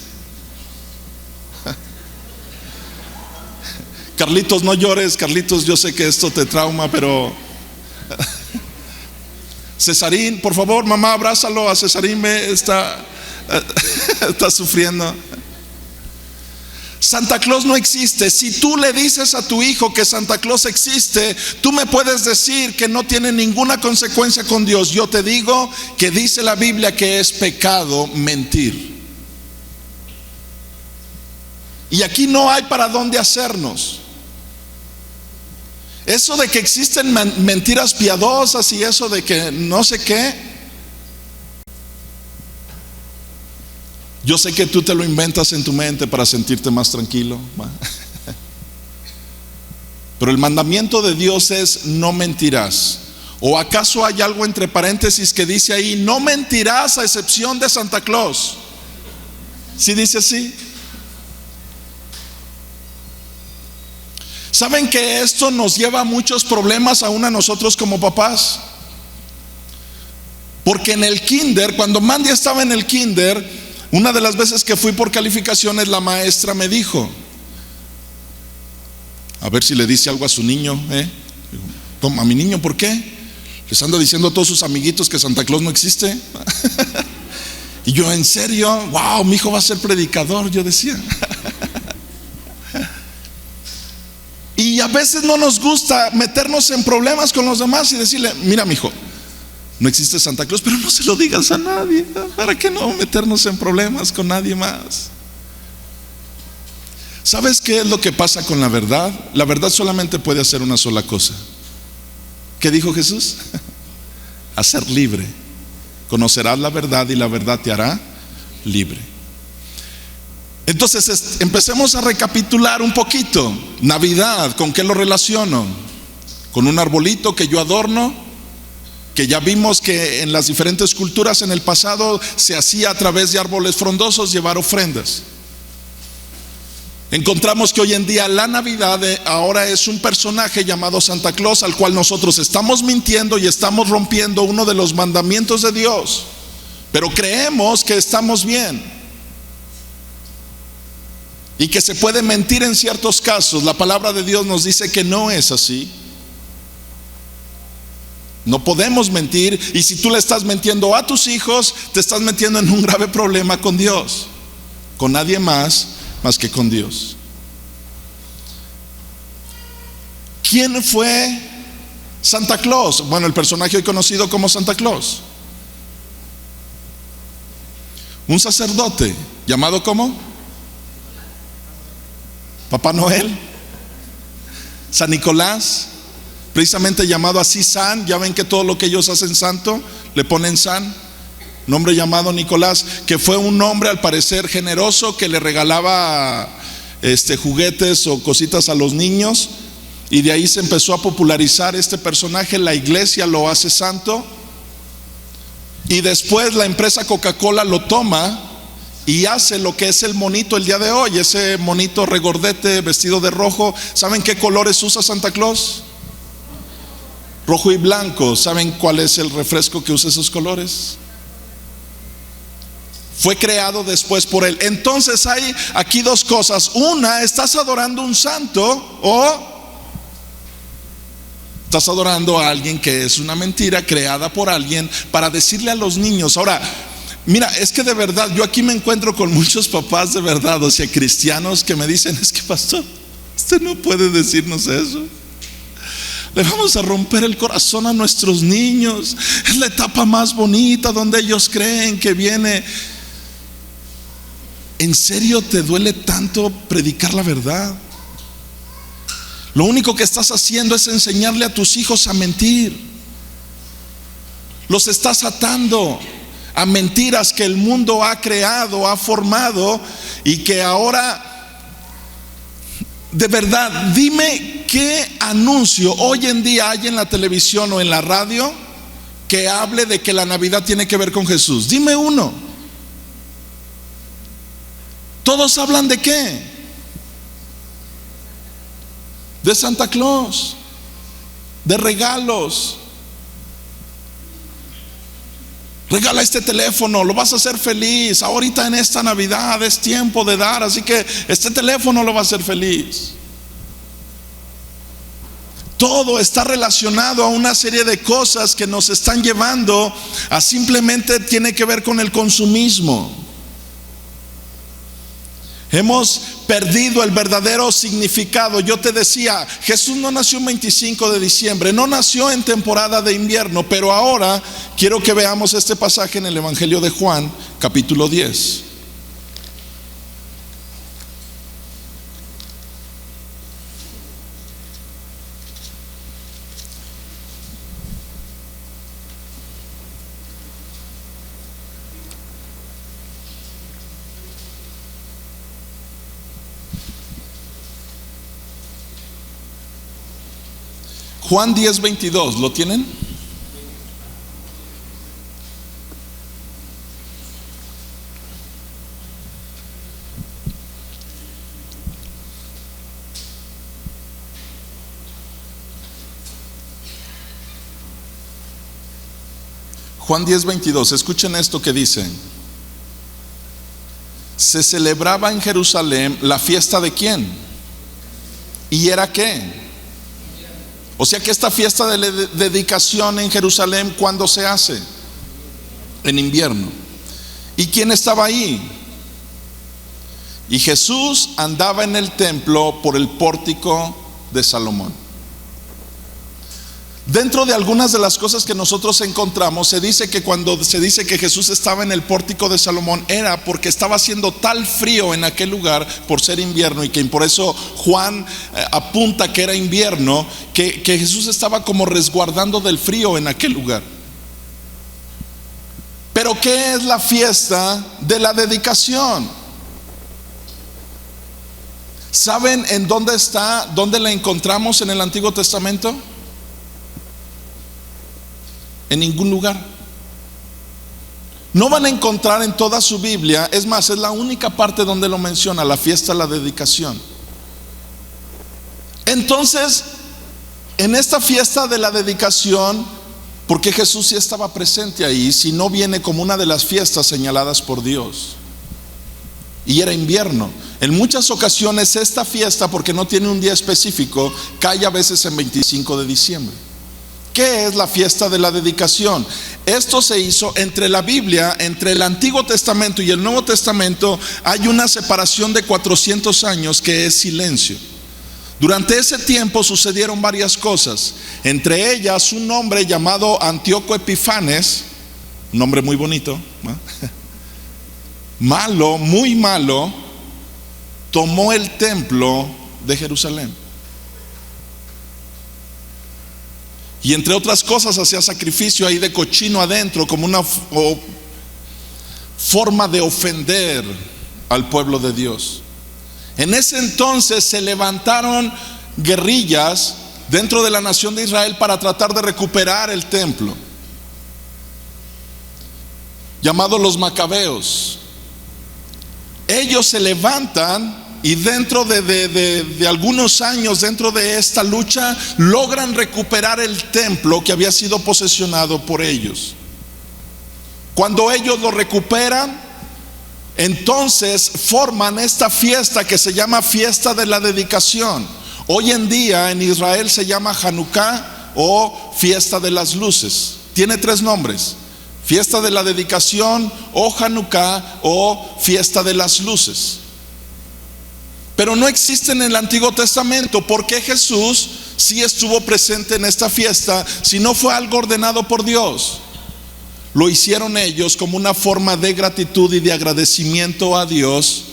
Carlitos, no llores. Carlitos, yo sé que esto te trauma, pero Cesarín, por favor, mamá, abrázalo a Cesarín, está sufriendo. Santa Claus no existe. Si tú le dices a tu hijo que Santa Claus existe, tú me puedes decir que no tiene ninguna consecuencia con Dios. Yo te digo que dice la Biblia que es pecado mentir. Y aquí no hay para dónde hacernos. Eso de que existen mentiras piadosas y eso de que no sé qué, yo sé que tú te lo inventas en tu mente para sentirte más tranquilo. Pero el mandamiento de Dios es: no mentirás. ¿O acaso hay algo entre paréntesis que dice ahí: no mentirás a excepción de Santa Claus? ¿Sí dice así? ¿Saben que esto nos lleva a muchos problemas aún a nosotros como papás? Porque en el kinder, cuando Mandy estaba en el kinder, una de las veces que fui por calificaciones, la maestra me dijo: a ver si le dice algo a su niño, ¿A mi niño por qué? Les anda diciendo a todos sus amiguitos que Santa Claus no existe. Y yo, ¿en serio? Wow, mi hijo va a ser predicador, yo decía. Y a veces no nos gusta meternos en problemas con los demás y decirle: mira, mi hijo, no existe Santa Claus, pero no se lo digas a nadie. ¿Para qué no meternos en problemas con nadie más? ¿Sabes qué es lo que pasa con la verdad? La verdad solamente puede hacer una sola cosa. ¿Qué dijo Jesús? Hacer libre. Conocerás la verdad y la verdad te hará libre. Entonces empecemos a recapitular un poquito. Navidad, ¿con qué lo relaciono? Con un arbolito que yo adorno, que ya vimos que en las diferentes culturas en el pasado se hacía a través de árboles frondosos llevar ofrendas. Encontramos que hoy en día la Navidad ahora es un personaje llamado Santa Claus, al cual nosotros estamos mintiendo y estamos rompiendo uno de los mandamientos de Dios, pero creemos que estamos bien y que se puede mentir en ciertos casos. La palabra de Dios nos dice que no es así. No podemos mentir, y si tú le estás mintiendo a tus hijos, te estás metiendo en un grave problema con Dios, con nadie más que con Dios. ¿Quién fue Santa Claus? Bueno, el personaje hoy conocido como Santa Claus. Un sacerdote llamado ¿cómo? Papá Noel. San Nicolás, precisamente llamado así San. Ya ven que todo lo que ellos hacen santo le ponen San. Un hombre llamado Nicolás, que fue un hombre al parecer generoso, que le regalaba juguetes o cositas a los niños, y de ahí se empezó a popularizar este personaje. La iglesia lo hace santo. Y después la empresa Coca-Cola lo toma y hace lo que es el monito el día de hoy, ese monito regordete vestido de rojo. ¿Saben qué colores usa Santa Claus? Rojo y blanco. ¿Saben cuál es el refresco que usa esos colores? Fue creado después por él. Entonces hay aquí dos cosas. Una, ¿estás adorando a un santo o estás adorando a alguien que es una mentira creada por alguien para decirle a los niños? Ahora, mira, es que de verdad, yo aquí me encuentro con muchos papás de verdad, o sea, cristianos que me dicen: es que pastor, usted no puede decirnos eso. Le vamos a romper el corazón a nuestros niños. Es la etapa más bonita donde ellos creen que viene. ¿En serio te duele tanto predicar la verdad? Lo único que estás haciendo es enseñarle a tus hijos a mentir. Los estás atando a mentiras que el mundo ha creado, ha formado, y que ahora, de verdad, dime qué anuncio hoy en día hay en la televisión o en la radio que hable de que la Navidad tiene que ver con Jesús. Dime uno. Todos hablan ¿de qué? De Santa Claus, de regalos. Regala este teléfono, lo vas a hacer feliz. Ahorita en esta Navidad es tiempo de dar, así que este teléfono lo va a hacer feliz. Todo está relacionado a una serie de cosas que nos están llevando a simplemente tiene que ver con el consumismo. Hemos perdido el verdadero significado. Yo te decía, Jesús no nació el 25 de diciembre, no nació en temporada de invierno, pero ahora quiero que veamos este pasaje en el Evangelio de Juan, capítulo 10. Juan 10:22, ¿lo tienen? Juan 10:22, escuchen esto que dice: se celebraba en Jerusalén la fiesta ¿de quién? ¿Y era qué? O sea que esta fiesta de dedicación en Jerusalén, ¿cuándo se hace? En invierno. ¿Y quién estaba ahí? Y Jesús andaba en el templo por el pórtico de Salomón. Dentro de algunas de las cosas que nosotros encontramos, se dice que cuando se dice que Jesús estaba en el pórtico de Salomón, era porque estaba haciendo tal frío en aquel lugar por ser invierno, y que por eso Juan apunta que era invierno, que Jesús estaba como resguardando del frío en aquel lugar. Pero ¿qué es la fiesta de la dedicación? ¿Saben en dónde está, dónde la encontramos en el Antiguo Testamento? En ningún lugar. No van a encontrar en toda su Biblia, es más, es la única parte donde lo menciona, la fiesta de la dedicación. Entonces, en esta fiesta de la dedicación, porque Jesús sí estaba presente ahí, si no viene como una de las fiestas señaladas por Dios. Y era invierno. En muchas ocasiones esta fiesta, porque no tiene un día específico, cae a veces en 25 de diciembre. ¿Qué es la fiesta de la dedicación? Esto se hizo entre la Biblia, entre el Antiguo Testamento y el Nuevo Testamento. Hay una separación de 400 años que es silencio. Durante ese tiempo sucedieron varias cosas, entre ellas un hombre llamado Antíoco Epifanes, un nombre muy bonito, ¿no? Malo, muy malo, tomó el templo de Jerusalén. Y entre otras cosas hacía sacrificio ahí de cochino adentro, como una forma de ofender al pueblo de Dios. En ese entonces se levantaron guerrillas dentro de la nación de Israel para tratar de recuperar el templo. llamados los macabeos. Ellos se levantan y dentro de algunos años, dentro de esta lucha, logran recuperar el templo que había sido posesionado por ellos. Cuando ellos lo recuperan, entonces forman esta fiesta que se llama fiesta de la dedicación. Hoy en día en Israel se llama Hanukkah o fiesta de las luces. Tiene 3 nombres: fiesta de la dedicación, o Hanukkah, o fiesta de las luces. Pero no existe en el Antiguo Testamento. ¿Por qué Jesús sí estuvo presente en esta fiesta si no fue algo ordenado por Dios? Lo hicieron ellos como una forma de gratitud y de agradecimiento a Dios,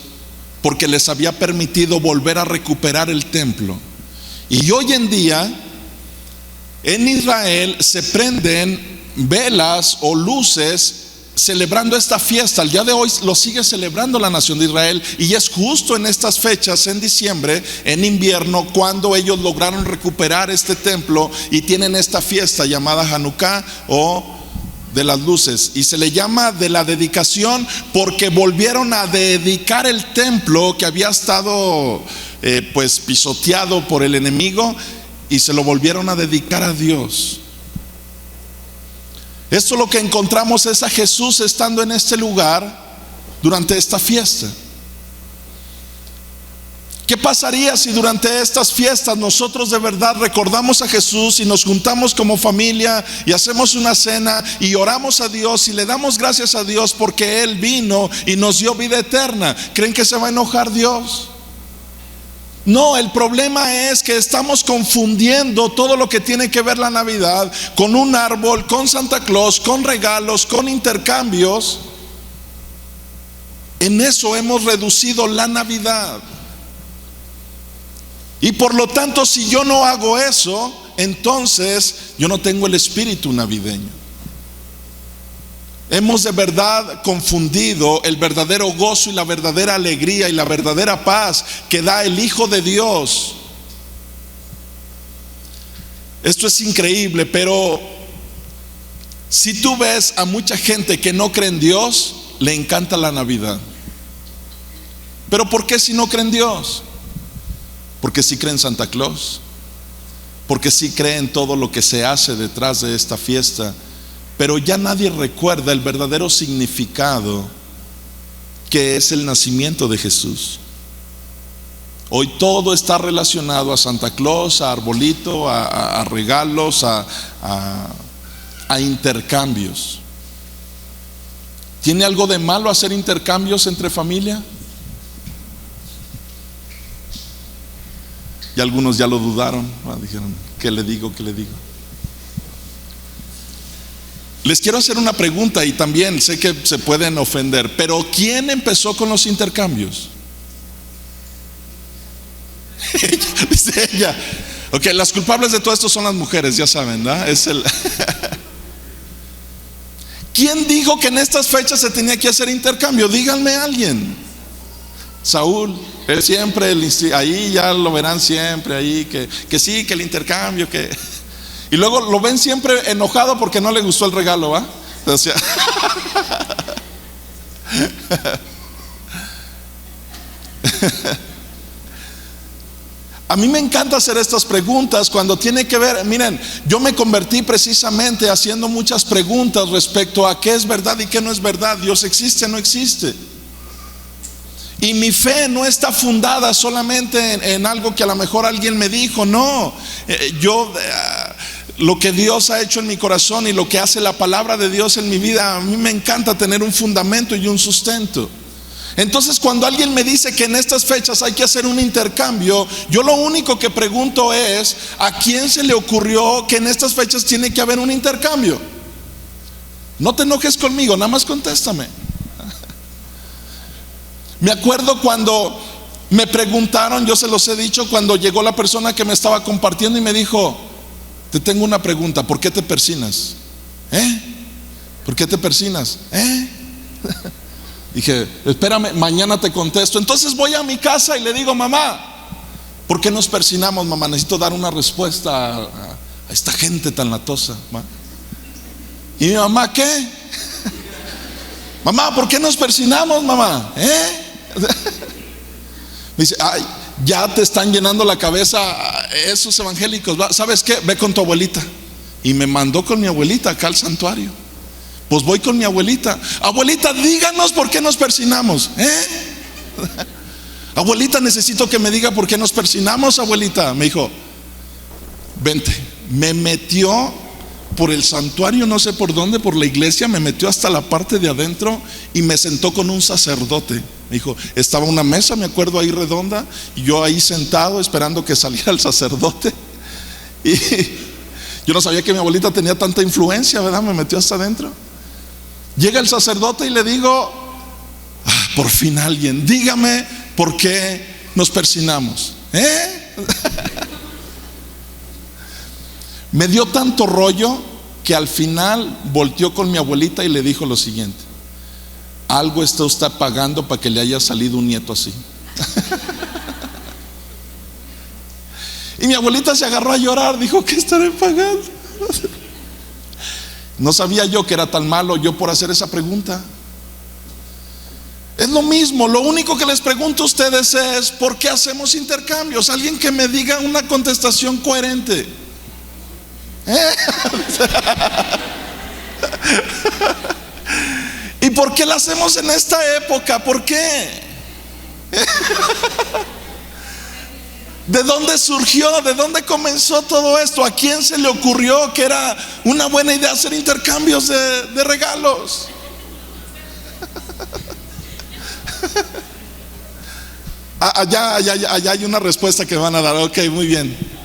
porque les había permitido volver a recuperar el templo. Y hoy en día en Israel se prenden velas o luces celebrando esta fiesta. El día de hoy lo sigue celebrando la nación de Israel, y es justo en estas fechas, en diciembre, en invierno, cuando ellos lograron recuperar este templo y tienen esta fiesta llamada Hanukkah o de las luces. Y se le llama de la dedicación porque volvieron a dedicar el templo que había estado pues pisoteado por el enemigo, y se lo volvieron a dedicar a Dios. Esto lo que encontramos es a Jesús estando en este lugar durante esta fiesta. ¿Qué pasaría si durante estas fiestas nosotros de verdad recordamos a Jesús y nos juntamos como familia y hacemos una cena y oramos a Dios y le damos gracias a Dios porque Él vino y nos dio vida eterna? ¿Creen que se va a enojar Dios? No, el problema es que estamos confundiendo todo lo que tiene que ver la Navidad con un árbol, con Santa Claus, con regalos, con intercambios. En eso hemos reducido la Navidad. Y por lo tanto, si yo no hago eso, entonces yo no tengo el espíritu navideño. Hemos de verdad confundido el verdadero gozo y la verdadera alegría y la verdadera paz que da el Hijo de Dios. Esto es increíble, pero si tú ves a mucha gente que no cree en Dios, le encanta la Navidad. ¿Pero por qué si no cree en Dios? Porque sí cree en Santa Claus, porque sí cree en todo lo que se hace detrás de esta fiesta, pero ya nadie recuerda el verdadero significado que es el nacimiento de Jesús. Hoy todo está relacionado a Santa Claus, a arbolito, a regalos, a intercambios. ¿Tiene algo de malo hacer intercambios entre familia? Y algunos ya lo dudaron, dijeron, ¿qué le digo? ¿Qué le digo? Les quiero hacer una pregunta, y también sé que se pueden ofender, pero ¿quién empezó con los intercambios? Dice ella. Ok, las culpables de todo esto son las mujeres, ya saben, ¿verdad? ¿Quién dijo que en estas fechas se tenía que hacer intercambio? Díganme a alguien. Saúl, él siempre, ahí ya lo verán siempre, ahí que sí, que el intercambio, que... Y luego lo ven siempre enojado porque no le gustó el regalo, ¿va? O sea, a mí me encanta hacer estas preguntas cuando tiene que ver, miren, yo me convertí precisamente haciendo muchas preguntas respecto a qué es verdad y qué no es verdad. Dios existe o no existe. Y mi fe no está fundada solamente en algo que a lo mejor alguien me dijo. No, lo que Dios ha hecho en mi corazón y lo que hace la palabra de Dios en mi vida, a mí me encanta tener un fundamento y un sustento. Entonces, cuando alguien me dice que en estas fechas hay que hacer un intercambio, yo lo único que pregunto es, ¿a quién se le ocurrió que en estas fechas tiene que haber un intercambio? No te enojes conmigo, nada más contéstame. Me acuerdo cuando me preguntaron, yo se los he dicho, cuando llegó la persona que me estaba compartiendo y me dijo, te tengo una pregunta, ¿por qué te persinas? ¿Por qué te persinas? Dije, espérame, mañana te contesto. Entonces voy a mi casa y le digo, mamá, ¿por qué nos persinamos, mamá? Necesito dar una respuesta a esta gente tan latosa, mamá. Y mi mamá, ¿qué? Mamá, ¿por qué nos persinamos, mamá? Me dice, ay, ya te están llenando la cabeza esos evangélicos. ¿Sabes qué? Ve con tu abuelita. Y me mandó con mi abuelita acá al santuario. Pues voy con mi abuelita. Abuelita, díganos por qué nos persinamos. Abuelita, necesito que me diga por qué nos persinamos, abuelita. Me dijo, vente. Me metió por el santuario, no sé por dónde, por la iglesia, me metió hasta la parte de adentro y me sentó con un sacerdote. Me dijo, estaba una mesa, me acuerdo, ahí redonda, y yo ahí sentado esperando que saliera el sacerdote. Y yo no sabía que mi abuelita tenía tanta influencia, ¿verdad? Me metió hasta adentro. Llega el sacerdote y le digo, por fin alguien, dígame por qué nos persinamos. Me dio tanto rollo que al final volteó con mi abuelita y le dijo lo siguiente: algo está usted pagando para que le haya salido un nieto así. Y mi abuelita se agarró a llorar, dijo, ¿qué estaré pagando? No sabía yo que era tan malo yo por hacer esa pregunta. Es lo mismo, lo único que les pregunto a ustedes es, ¿por qué hacemos intercambios? Alguien que me diga una contestación coherente. ¿Y por qué la hacemos en esta época? ¿Por qué? ¿De dónde surgió? ¿De dónde comenzó todo esto? ¿A quién se le ocurrió que era una buena idea hacer intercambios de regalos? Allá hay una respuesta que van a dar. Ok, muy bien.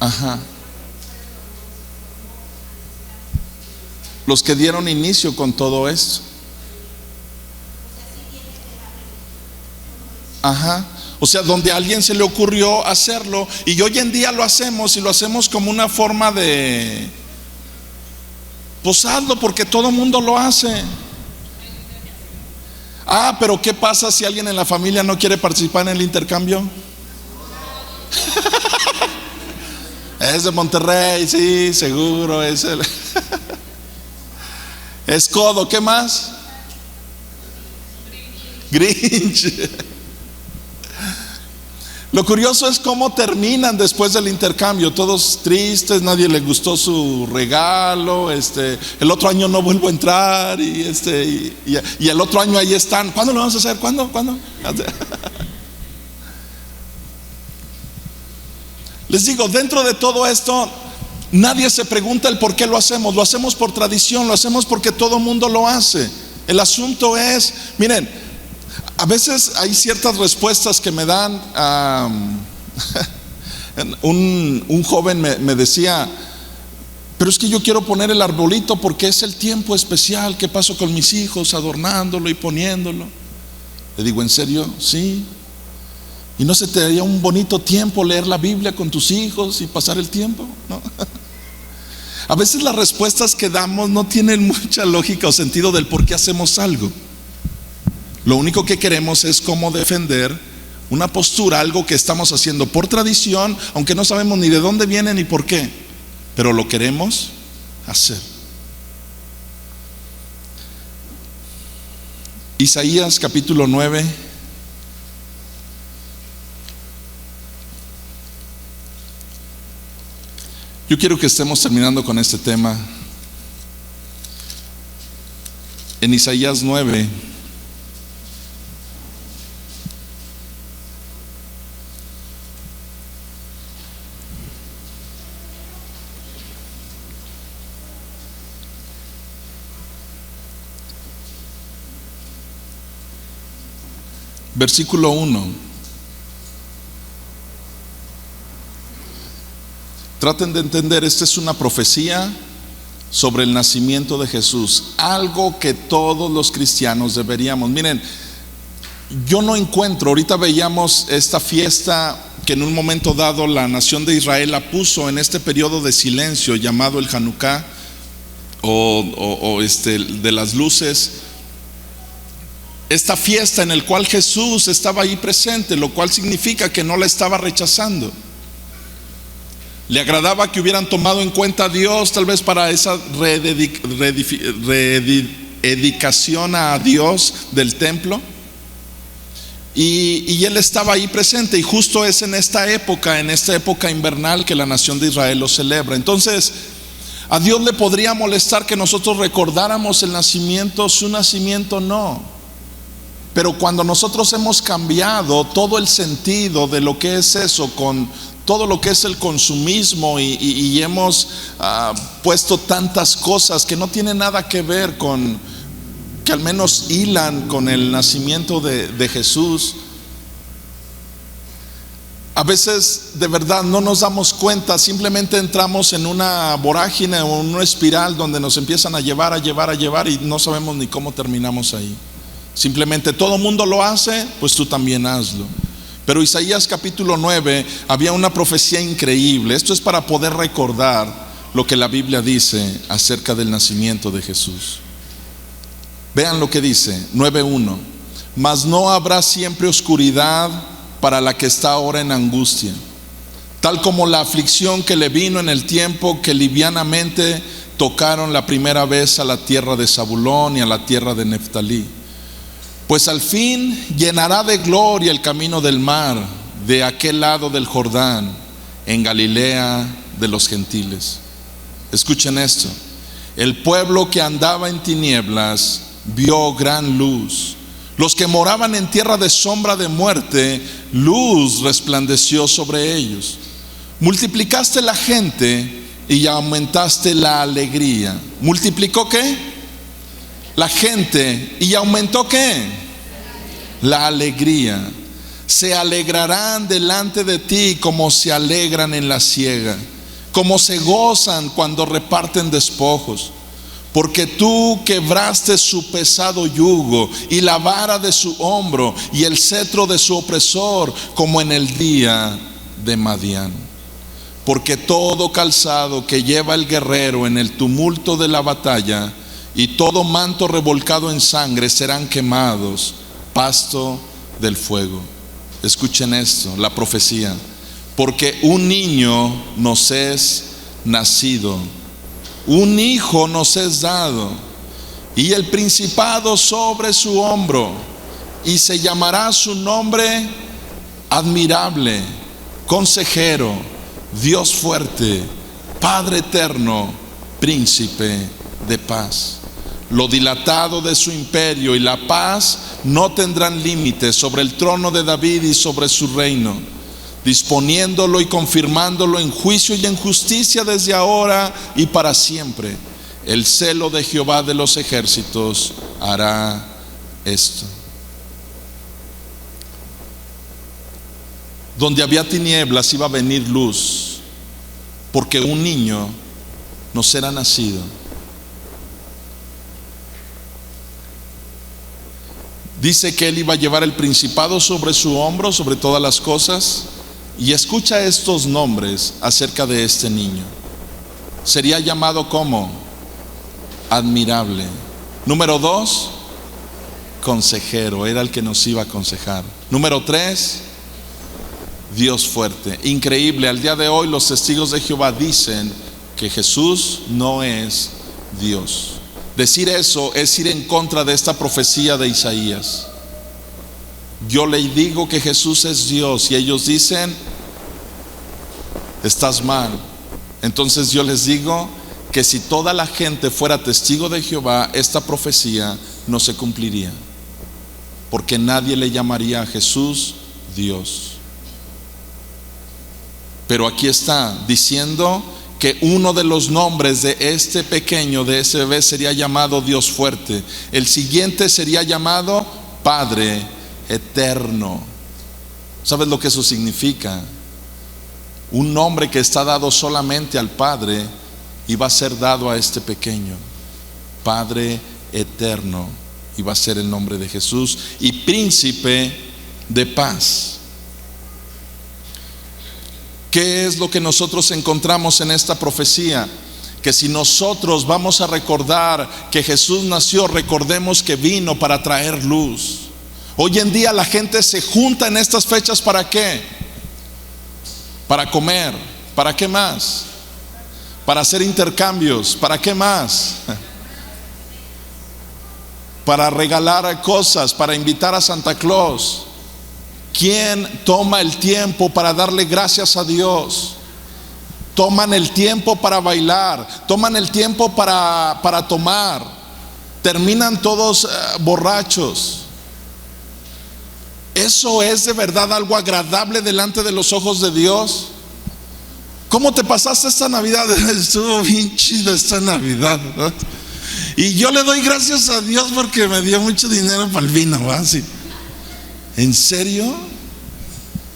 Ajá. Los que dieron inicio con todo esto. Ajá. O sea, donde a alguien se le ocurrió hacerlo, y hoy en día lo hacemos, y lo hacemos como una forma de, pues hazlo porque todo mundo lo hace. Pero ¿qué pasa si alguien en la familia no quiere participar en el intercambio? Es de Monterrey, sí, seguro es el es codo, ¿qué más? Grinch. Lo curioso es cómo terminan después del intercambio, todos tristes, nadie le gustó su regalo, el otro año no vuelvo a entrar, y el otro año ahí están. ¿Cuándo lo vamos a hacer? ¿Cuándo? Les digo, dentro de todo esto, nadie se pregunta el por qué lo hacemos por tradición, lo hacemos porque todo el mundo lo hace. El asunto es, miren, a veces hay ciertas respuestas que me dan. Un joven me decía, pero es que yo quiero poner el arbolito porque es el tiempo especial que paso con mis hijos adornándolo y poniéndolo. Le digo, ¿en serio? Sí. ¿Y no se te daría un bonito tiempo leer la Biblia con tus hijos y pasar el tiempo? ¿No? A veces las respuestas que damos no tienen mucha lógica o sentido del por qué hacemos algo. Lo único que queremos es cómo defender una postura, algo que estamos haciendo por tradición, aunque no sabemos ni de dónde viene ni por qué, pero lo queremos hacer. Isaías capítulo 9. Yo quiero que estemos terminando con este tema. En Isaías 9, versículo 1. Traten de entender, esta es una profecía sobre el nacimiento de Jesús, algo que todos los cristianos deberíamos. Miren, yo no encuentro, ahorita veíamos esta fiesta que en un momento dado la nación de Israel la puso en este periodo de silencio llamado el Hanukkah o de las luces. Esta fiesta en el cual Jesús estaba ahí presente, lo cual significa que no la estaba rechazando. Le agradaba que hubieran tomado en cuenta a Dios, tal vez para esa reedificación a Dios del templo. Y él estaba ahí presente, y justo es en esta época invernal que la nación de Israel lo celebra. Entonces, a Dios le podría molestar que nosotros recordáramos el nacimiento, su nacimiento no. Pero cuando nosotros hemos cambiado todo el sentido de lo que es eso con todo lo que es el consumismo y hemos puesto tantas cosas que no tienen nada que ver con, que al menos hilan con el nacimiento de Jesús, a veces de verdad no nos damos cuenta, simplemente entramos en una vorágine o en una espiral donde nos empiezan a llevar y no sabemos ni cómo terminamos ahí. Simplemente todo el mundo lo hace, pues tú también hazlo. Pero Isaías capítulo 9 había una profecía increíble. Esto es para poder recordar lo que la Biblia dice acerca del nacimiento de Jesús. Vean lo que dice 9:1. Mas no habrá siempre oscuridad para la que está ahora en angustia, tal como la aflicción que le vino en el tiempo que livianamente tocaron la primera vez a la tierra de Zabulón y a la tierra de Neftalí. Pues al fin llenará de gloria el camino del mar, de aquel lado del Jordán, en Galilea de los gentiles. Escuchen esto: el pueblo que andaba en tinieblas vio gran luz. Los que moraban en tierra de sombra de muerte, luz resplandeció sobre ellos. Multiplicaste la gente y aumentaste la alegría. ¿Multiplicó qué? La gente. ¿Y aumentó qué? La alegría. Se alegrarán delante de ti como se alegran en la siega, como se gozan cuando reparten despojos. Porque tú quebraste su pesado yugo y la vara de su hombro y el cetro de su opresor, como en el día de Madián. Porque todo calzado que lleva el guerrero en el tumulto de la batalla y todo manto revolcado en sangre serán quemados, pasto del fuego. Escuchen esto, la profecía. Porque un niño nos es nacido, un hijo nos es dado, y el principado sobre su hombro, y se llamará su nombre admirable, consejero, Dios fuerte, Padre eterno, príncipe de paz. Lo dilatado de su imperio y la paz no tendrán límites sobre el trono de David y sobre su reino, disponiéndolo y confirmándolo en juicio y en justicia desde ahora y para siempre. El celo de Jehová de los ejércitos hará esto. Donde había tinieblas iba a venir luz, porque un niño nos era nacido. Dice que él iba a llevar el principado sobre su hombro, sobre todas las cosas. Y escucha estos nombres acerca de este niño. Sería llamado como admirable. Número 2, consejero. Era el que nos iba a aconsejar. Número 3, Dios fuerte. Increíble, al día de hoy los testigos de Jehová dicen que Jesús no es Dios. Decir eso es ir en contra de esta profecía de Isaías. Yo le digo que Jesús es Dios y ellos dicen, estás mal. Entonces yo les digo que si toda la gente fuera testigo de Jehová, esta profecía no se cumpliría, porque nadie le llamaría a Jesús Dios. Pero aquí está diciendo que uno de los nombres de este pequeño, de ese bebé, sería llamado Dios fuerte. El siguiente sería llamado Padre eterno. ¿Sabes lo que eso significa? Un nombre que está dado solamente al Padre iba a ser dado a este pequeño. Padre eterno iba a ser el nombre de Jesús, y príncipe de paz. ¿Qué es lo que nosotros encontramos en esta profecía? Que si nosotros vamos a recordar que Jesús nació, recordemos que vino para traer luz. Hoy en día la gente se junta en estas fechas, ¿para qué? Para comer. ¿Para qué más? Para hacer intercambios. ¿Para qué más? Para regalar cosas, para invitar a Santa Claus. ¿Quién toma el tiempo para darle gracias a Dios? Toman el tiempo para bailar, toman el tiempo para tomar, terminan todos borrachos. ¿Eso es de verdad algo agradable delante de los ojos de Dios? ¿Cómo te pasaste esta Navidad? Estuvo bien chida esta Navidad, ¿no? Y yo le doy gracias a Dios porque me dio mucho dinero para el vino, ¿va? Sí. ¿En serio?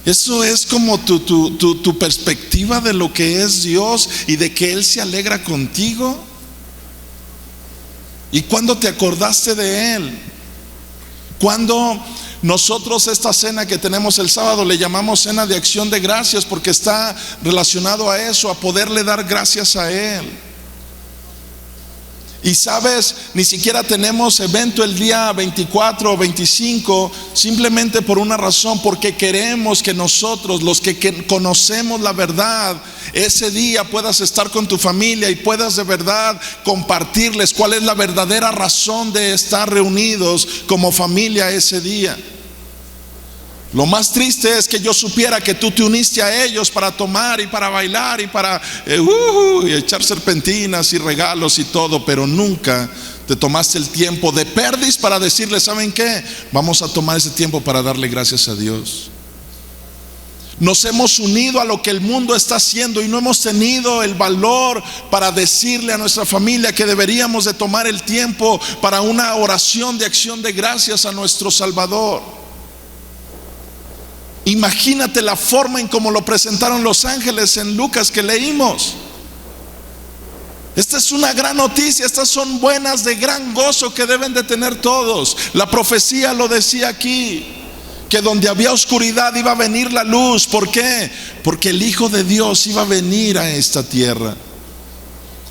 Eso es como tu perspectiva de lo que es Dios y de que Él se alegra contigo. ¿Y cuándo te acordaste de Él? Cuando nosotros esta cena que tenemos el sábado le llamamos cena de acción de gracias, porque está relacionado a eso, a poderle dar gracias a Él. Y sabes, ni siquiera tenemos evento el día 24 o 25 simplemente por una razón, porque queremos que nosotros, los que conocemos la verdad, ese día puedas estar con tu familia y puedas de verdad compartirles cuál es la verdadera razón de estar reunidos como familia ese día. Lo más triste es que yo supiera que tú te uniste a ellos para tomar y para bailar y para y echar serpentinas y regalos y todo, pero nunca te tomaste el tiempo de perdiz para decirles: ¿saben qué? Vamos a tomar ese tiempo para darle gracias a Dios. Nos hemos unido a lo que el mundo está haciendo y no hemos tenido el valor para decirle a nuestra familia que deberíamos de tomar el tiempo para una oración de acción de gracias a nuestro Salvador. Imagínate la forma en cómo lo presentaron los ángeles en Lucas que leímos. Esta es una gran noticia, estas son buenas de gran gozo que deben de tener todos. La profecía lo decía aquí, que donde había oscuridad iba a venir la luz. ¿Por qué? Porque el Hijo de Dios iba a venir a esta tierra.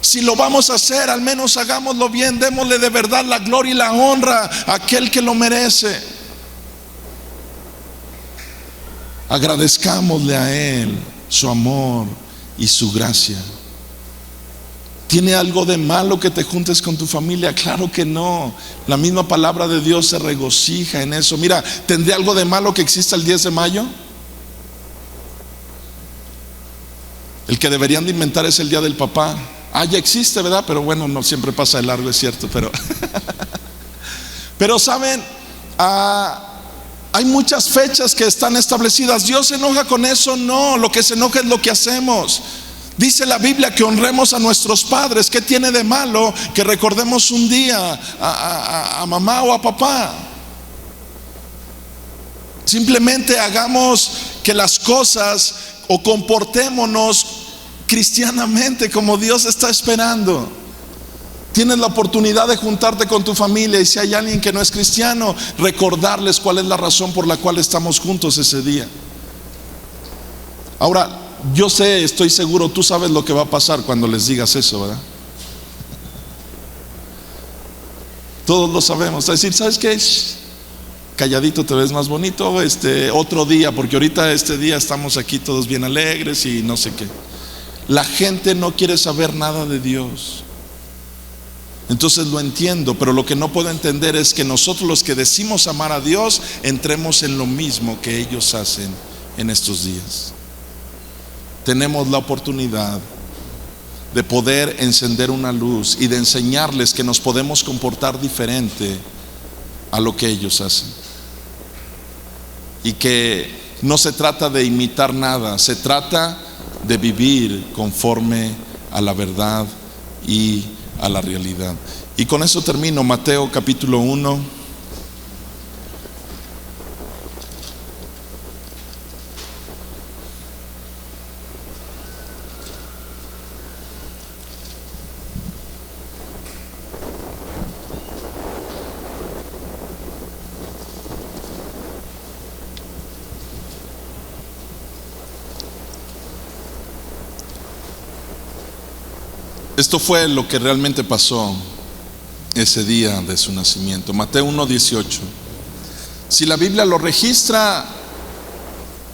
Si lo vamos a hacer, al menos hagámoslo bien, démosle de verdad la gloria y la honra a aquel que lo merece. Agradezcámosle a Él su amor y su gracia. ¿Tiene algo de malo que te juntes con tu familia? Claro que no. La misma palabra de Dios se regocija en eso. Mira, ¿tendría algo de malo que exista el 10 de mayo? El que deberían de inventar es el Día del Papá. Ya existe, ¿verdad? Pero bueno, no siempre pasa de largo, es cierto. Pero saben, hay muchas fechas que están establecidas. ¿Dios se enoja con eso? No, lo que se enoja es lo que hacemos. Dice la Biblia que honremos a nuestros padres. ¿Qué tiene de malo que recordemos un día a mamá o a papá? Simplemente hagamos que las cosas o comportémonos cristianamente como Dios está esperando. Tienes la oportunidad de juntarte con tu familia, y si hay alguien que no es cristiano, recordarles cuál es la razón por la cual estamos juntos ese día. Ahora, yo sé, estoy seguro, tú sabes lo que va a pasar cuando les digas eso, ¿verdad? Todos lo sabemos. Es decir, ¿sabes qué? Calladito te ves más bonito, otro día, porque ahorita este día estamos aquí todos bien alegres y no sé qué. La gente no quiere saber nada de Dios. Entonces lo entiendo, pero lo que no puedo entender es que nosotros, los que decimos amar a Dios, entremos en lo mismo que ellos hacen en estos días. Tenemos la oportunidad de poder encender una luz y de enseñarles que nos podemos comportar diferente a lo que ellos hacen, y que no se trata de imitar nada, se trata de vivir conforme a la verdad y a la realidad. Y con eso termino. Mateo capítulo 1. Esto fue lo que realmente pasó ese día de su nacimiento. Mateo 1:18. Si la Biblia lo registra,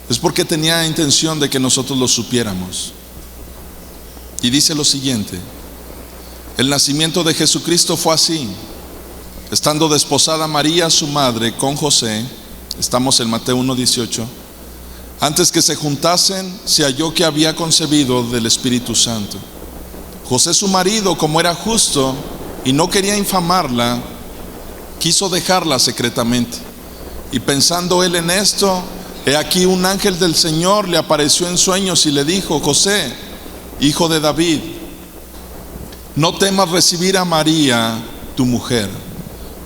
es porque tenía intención de que nosotros lo supiéramos. Y dice lo siguiente: el nacimiento de Jesucristo fue así. Estando desposada María, su madre, con José, estamos en Mateo 1:18, antes que se juntasen, se halló que había concebido del Espíritu Santo. José, su marido, como era justo y no quería infamarla, quiso dejarla secretamente. Y pensando él en esto, he aquí un ángel del Señor le apareció en sueños y le dijo: José, hijo de David, no temas recibir a María, tu mujer,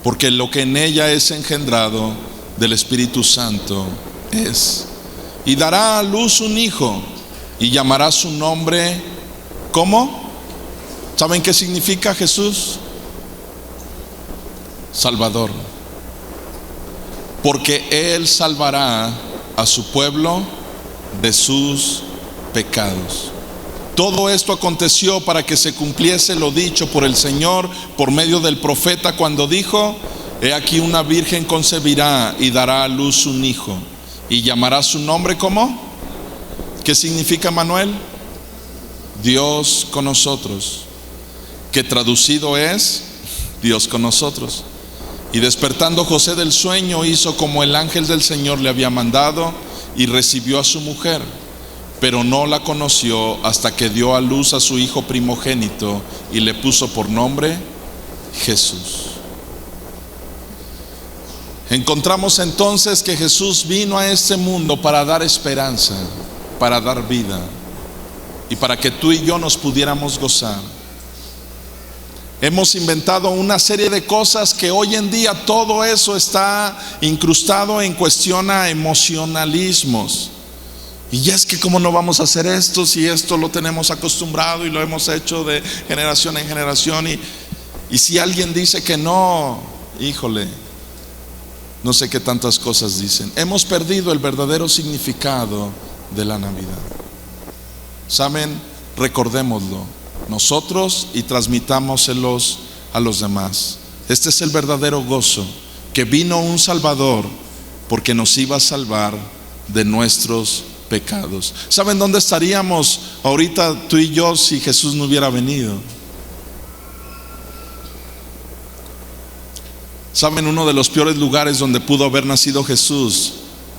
porque lo que en ella es engendrado del Espíritu Santo es. Y dará a luz un hijo, y llamará su nombre, ¿cómo? ¿Saben qué significa Jesús? Salvador. Porque Él salvará a su pueblo de sus pecados. Todo esto aconteció para que se cumpliese lo dicho por el Señor por medio del profeta, cuando dijo: he aquí una virgen concebirá y dará a luz un hijo, y llamará su nombre, ¿cómo? ¿Qué significa Manuel? Dios con nosotros, que traducido es Dios con nosotros. Y despertando José del sueño, hizo como el ángel del Señor le había mandado, y recibió a su mujer, pero no la conoció hasta que dio a luz a su hijo primogénito, y le puso por nombre Jesús. Encontramos entonces que Jesús vino a este mundo para dar esperanza, para dar vida, y para que tú y yo nos pudiéramos gozar. Hemos inventado una serie de cosas que hoy en día todo eso está incrustado en cuestión a emocionalismos. Y es que cómo no vamos a hacer esto si esto lo tenemos acostumbrado y lo hemos hecho de generación en generación. Y si alguien dice que no, híjole, no sé qué tantas cosas dicen. Hemos perdido el verdadero significado de la Navidad. ¿Saben? Recordémoslo nosotros y transmitámoselos a los demás. Este es el verdadero gozo, que vino un Salvador porque nos iba a salvar de nuestros pecados. ¿Saben dónde estaríamos ahorita tú y yo si Jesús no hubiera venido? ¿Saben uno de los peores lugares donde pudo haber nacido Jesús?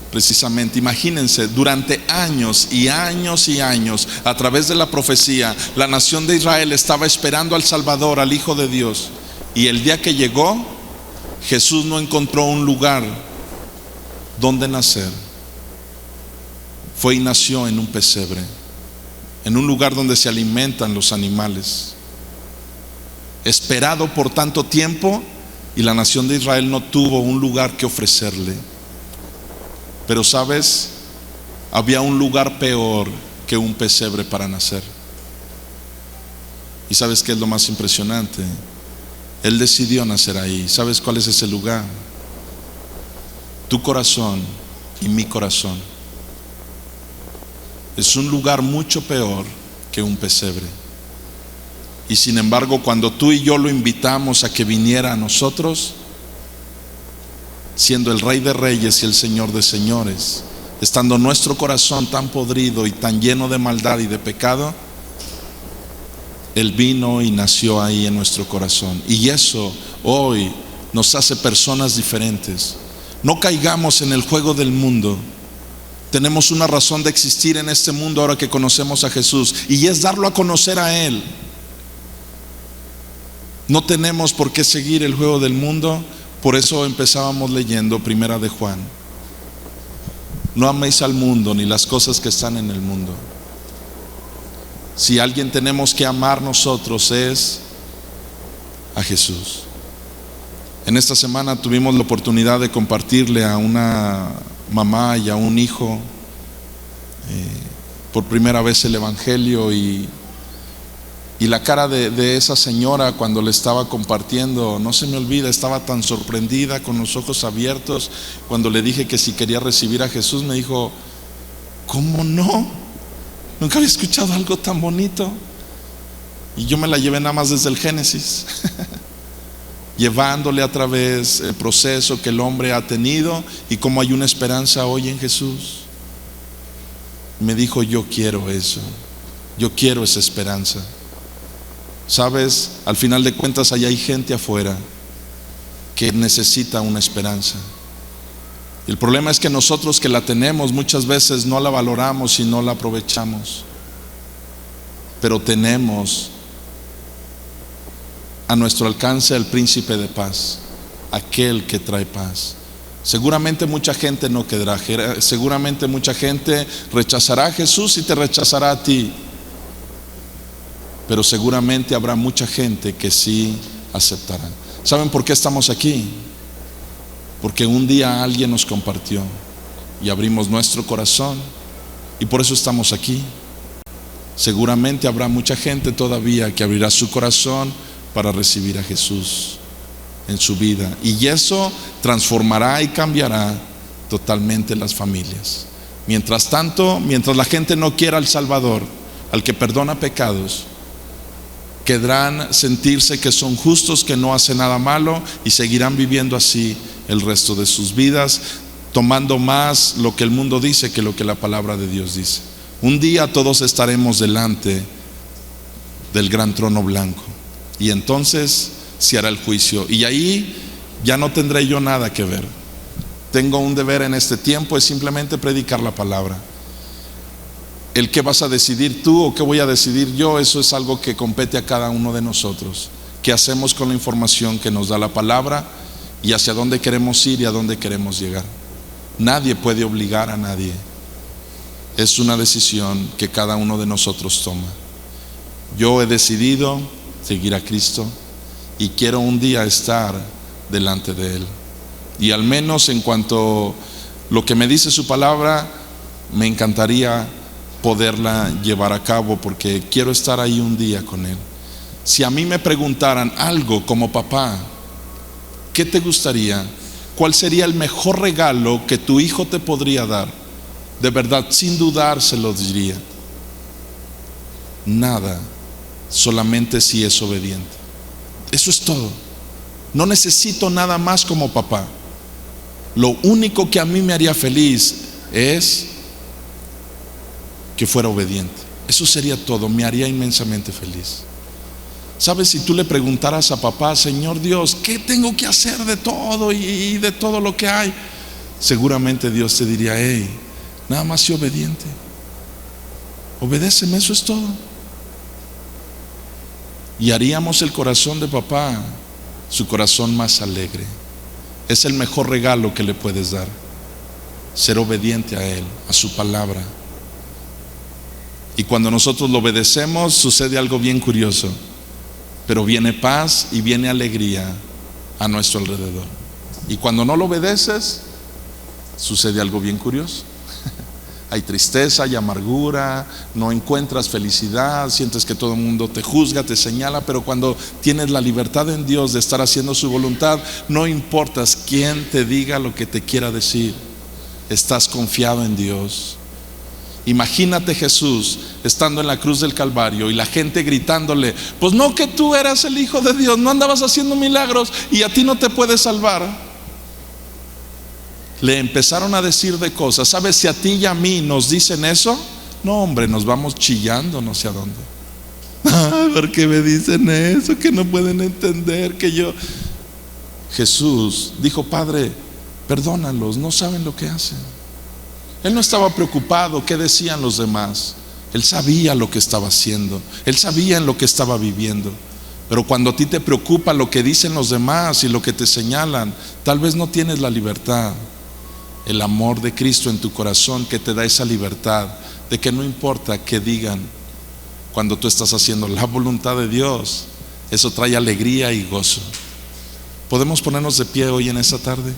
Precisamente, imagínense, durante años y años y años, a través de la profecía, la nación de Israel estaba esperando al Salvador, al Hijo de Dios. Y el día que llegó, Jesús no encontró un lugar donde nacer. Fue y nació en un pesebre, en un lugar donde se alimentan los animales. Esperado por tanto tiempo, y la nación de Israel no tuvo un lugar que ofrecerle. Pero sabes, había un lugar peor que un pesebre para nacer. ¿Y sabes qué es lo más impresionante? Él decidió nacer ahí. ¿Sabes cuál es ese lugar? Tu corazón y mi corazón. Es un lugar mucho peor que un pesebre. Y sin embargo, cuando tú y yo lo invitamos a que viniera a nosotros, siendo el Rey de Reyes y el Señor de Señores, estando nuestro corazón tan podrido y tan lleno de maldad y de pecado, Él vino y nació ahí en nuestro corazón. Y eso hoy nos hace personas diferentes. No caigamos en el juego del mundo. Tenemos una razón de existir en este mundo ahora que conocemos a Jesús, y es darlo a conocer a Él. No tenemos por qué seguir el juego del mundo. Por eso empezábamos leyendo Primera de Juan. No améis al mundo ni las cosas que están en el mundo. Si alguien tenemos que amar nosotros es a Jesús. En esta semana tuvimos la oportunidad de compartirle a una mamá y a un hijo por primera vez el Evangelio, y la cara de esa señora cuando le estaba compartiendo, no se me olvida, estaba tan sorprendida, con los ojos abiertos. Cuando le dije que si quería recibir a Jesús, me dijo: ¿cómo no? Nunca había escuchado algo tan bonito. Y yo me la llevé nada más desde el Génesis, llevándole a través el proceso que el hombre ha tenido y cómo hay una esperanza hoy en Jesús. Me dijo, yo quiero eso, yo quiero esa esperanza. Sabes, al final de cuentas allá hay gente afuera que necesita una esperanza. El problema es que nosotros que la tenemos muchas veces no la valoramos y no la aprovechamos. Pero tenemos a nuestro alcance el príncipe de paz, aquel que trae paz. Seguramente mucha gente no quedará, seguramente mucha gente rechazará a Jesús y te rechazará a ti. Pero seguramente habrá mucha gente que sí aceptará. ¿Saben por qué estamos aquí? Porque un día alguien nos compartió y abrimos nuestro corazón y por eso estamos aquí. Seguramente habrá mucha gente todavía que abrirá su corazón para recibir a Jesús en su vida, y eso transformará y cambiará totalmente las familias. Mientras tanto, mientras la gente no quiera al Salvador, al que perdona pecados, querrán sentirse que son justos, que no hacen nada malo, y seguirán viviendo así el resto de sus vidas, tomando más lo que el mundo dice que lo que la palabra de Dios dice. Un día todos estaremos delante del gran trono blanco, y entonces se hará el juicio, y ahí ya no tendré yo nada que ver. Tengo un deber en este tiempo, es simplemente predicar la palabra. El qué vas a decidir tú o qué voy a decidir yo, eso es algo que compete a cada uno de nosotros. ¿Qué hacemos con la información que nos da la palabra y hacia dónde queremos ir y a dónde queremos llegar? Nadie puede obligar a nadie. Es una decisión que cada uno de nosotros toma. Yo he decidido seguir a Cristo y quiero un día estar delante de Él. Y al menos en cuanto a lo que me dice su palabra, me encantaría poderla llevar a cabo, porque quiero estar ahí un día con Él. Si a mí me preguntaran algo como papá, ¿qué te gustaría? ¿Cuál sería el mejor regalo que tu hijo te podría dar? De verdad, sin dudar se lo diría. Nada, solamente si es obediente. Eso es todo. No necesito nada más como papá. Lo único que a mí me haría feliz es que fuera obediente. Eso sería todo, me haría inmensamente feliz. ¿Sabes? Si tú le preguntaras a papá, Señor Dios, ¿qué tengo que hacer de todo y de todo lo que hay? Seguramente Dios te diría, hey, nada más sé obediente. Obedéceme, eso es todo. Y haríamos el corazón de papá su corazón más alegre. Es el mejor regalo que le puedes dar, ser obediente a Él, a su palabra. Y cuando nosotros lo obedecemos, sucede algo bien curioso, pero viene paz y viene alegría a nuestro alrededor. Y cuando no lo obedeces, sucede algo bien curioso. Hay tristeza, hay amargura, no encuentras felicidad, sientes que todo el mundo te juzga, te señala. Pero cuando tienes la libertad en Dios de estar haciendo su voluntad, no importas quién te diga lo que te quiera decir, estás confiado en Dios. Imagínate Jesús estando en la cruz del Calvario y la gente gritándole, pues no, que tú eras el Hijo de Dios, no andabas haciendo milagros y a ti no te puedes salvar. Le empezaron a decir de cosas. ¿Sabes? Si a ti y a mí nos dicen eso, no, hombre, nos vamos chillando no sé a dónde. ¿Por qué me dicen eso? Que no pueden entender que yo... Jesús dijo, Padre, perdónalos, no saben lo que hacen. Él no estaba preocupado qué decían los demás. Él sabía lo que estaba haciendo. Él sabía en lo que estaba viviendo. Pero cuando a ti te preocupa lo que dicen los demás y lo que te señalan, tal vez no tienes la libertad. El amor de Cristo en tu corazón que te da esa libertad de que no importa qué digan, cuando tú estás haciendo la voluntad de Dios, eso trae alegría y gozo. ¿Podemos ponernos de pie hoy en esta tarde?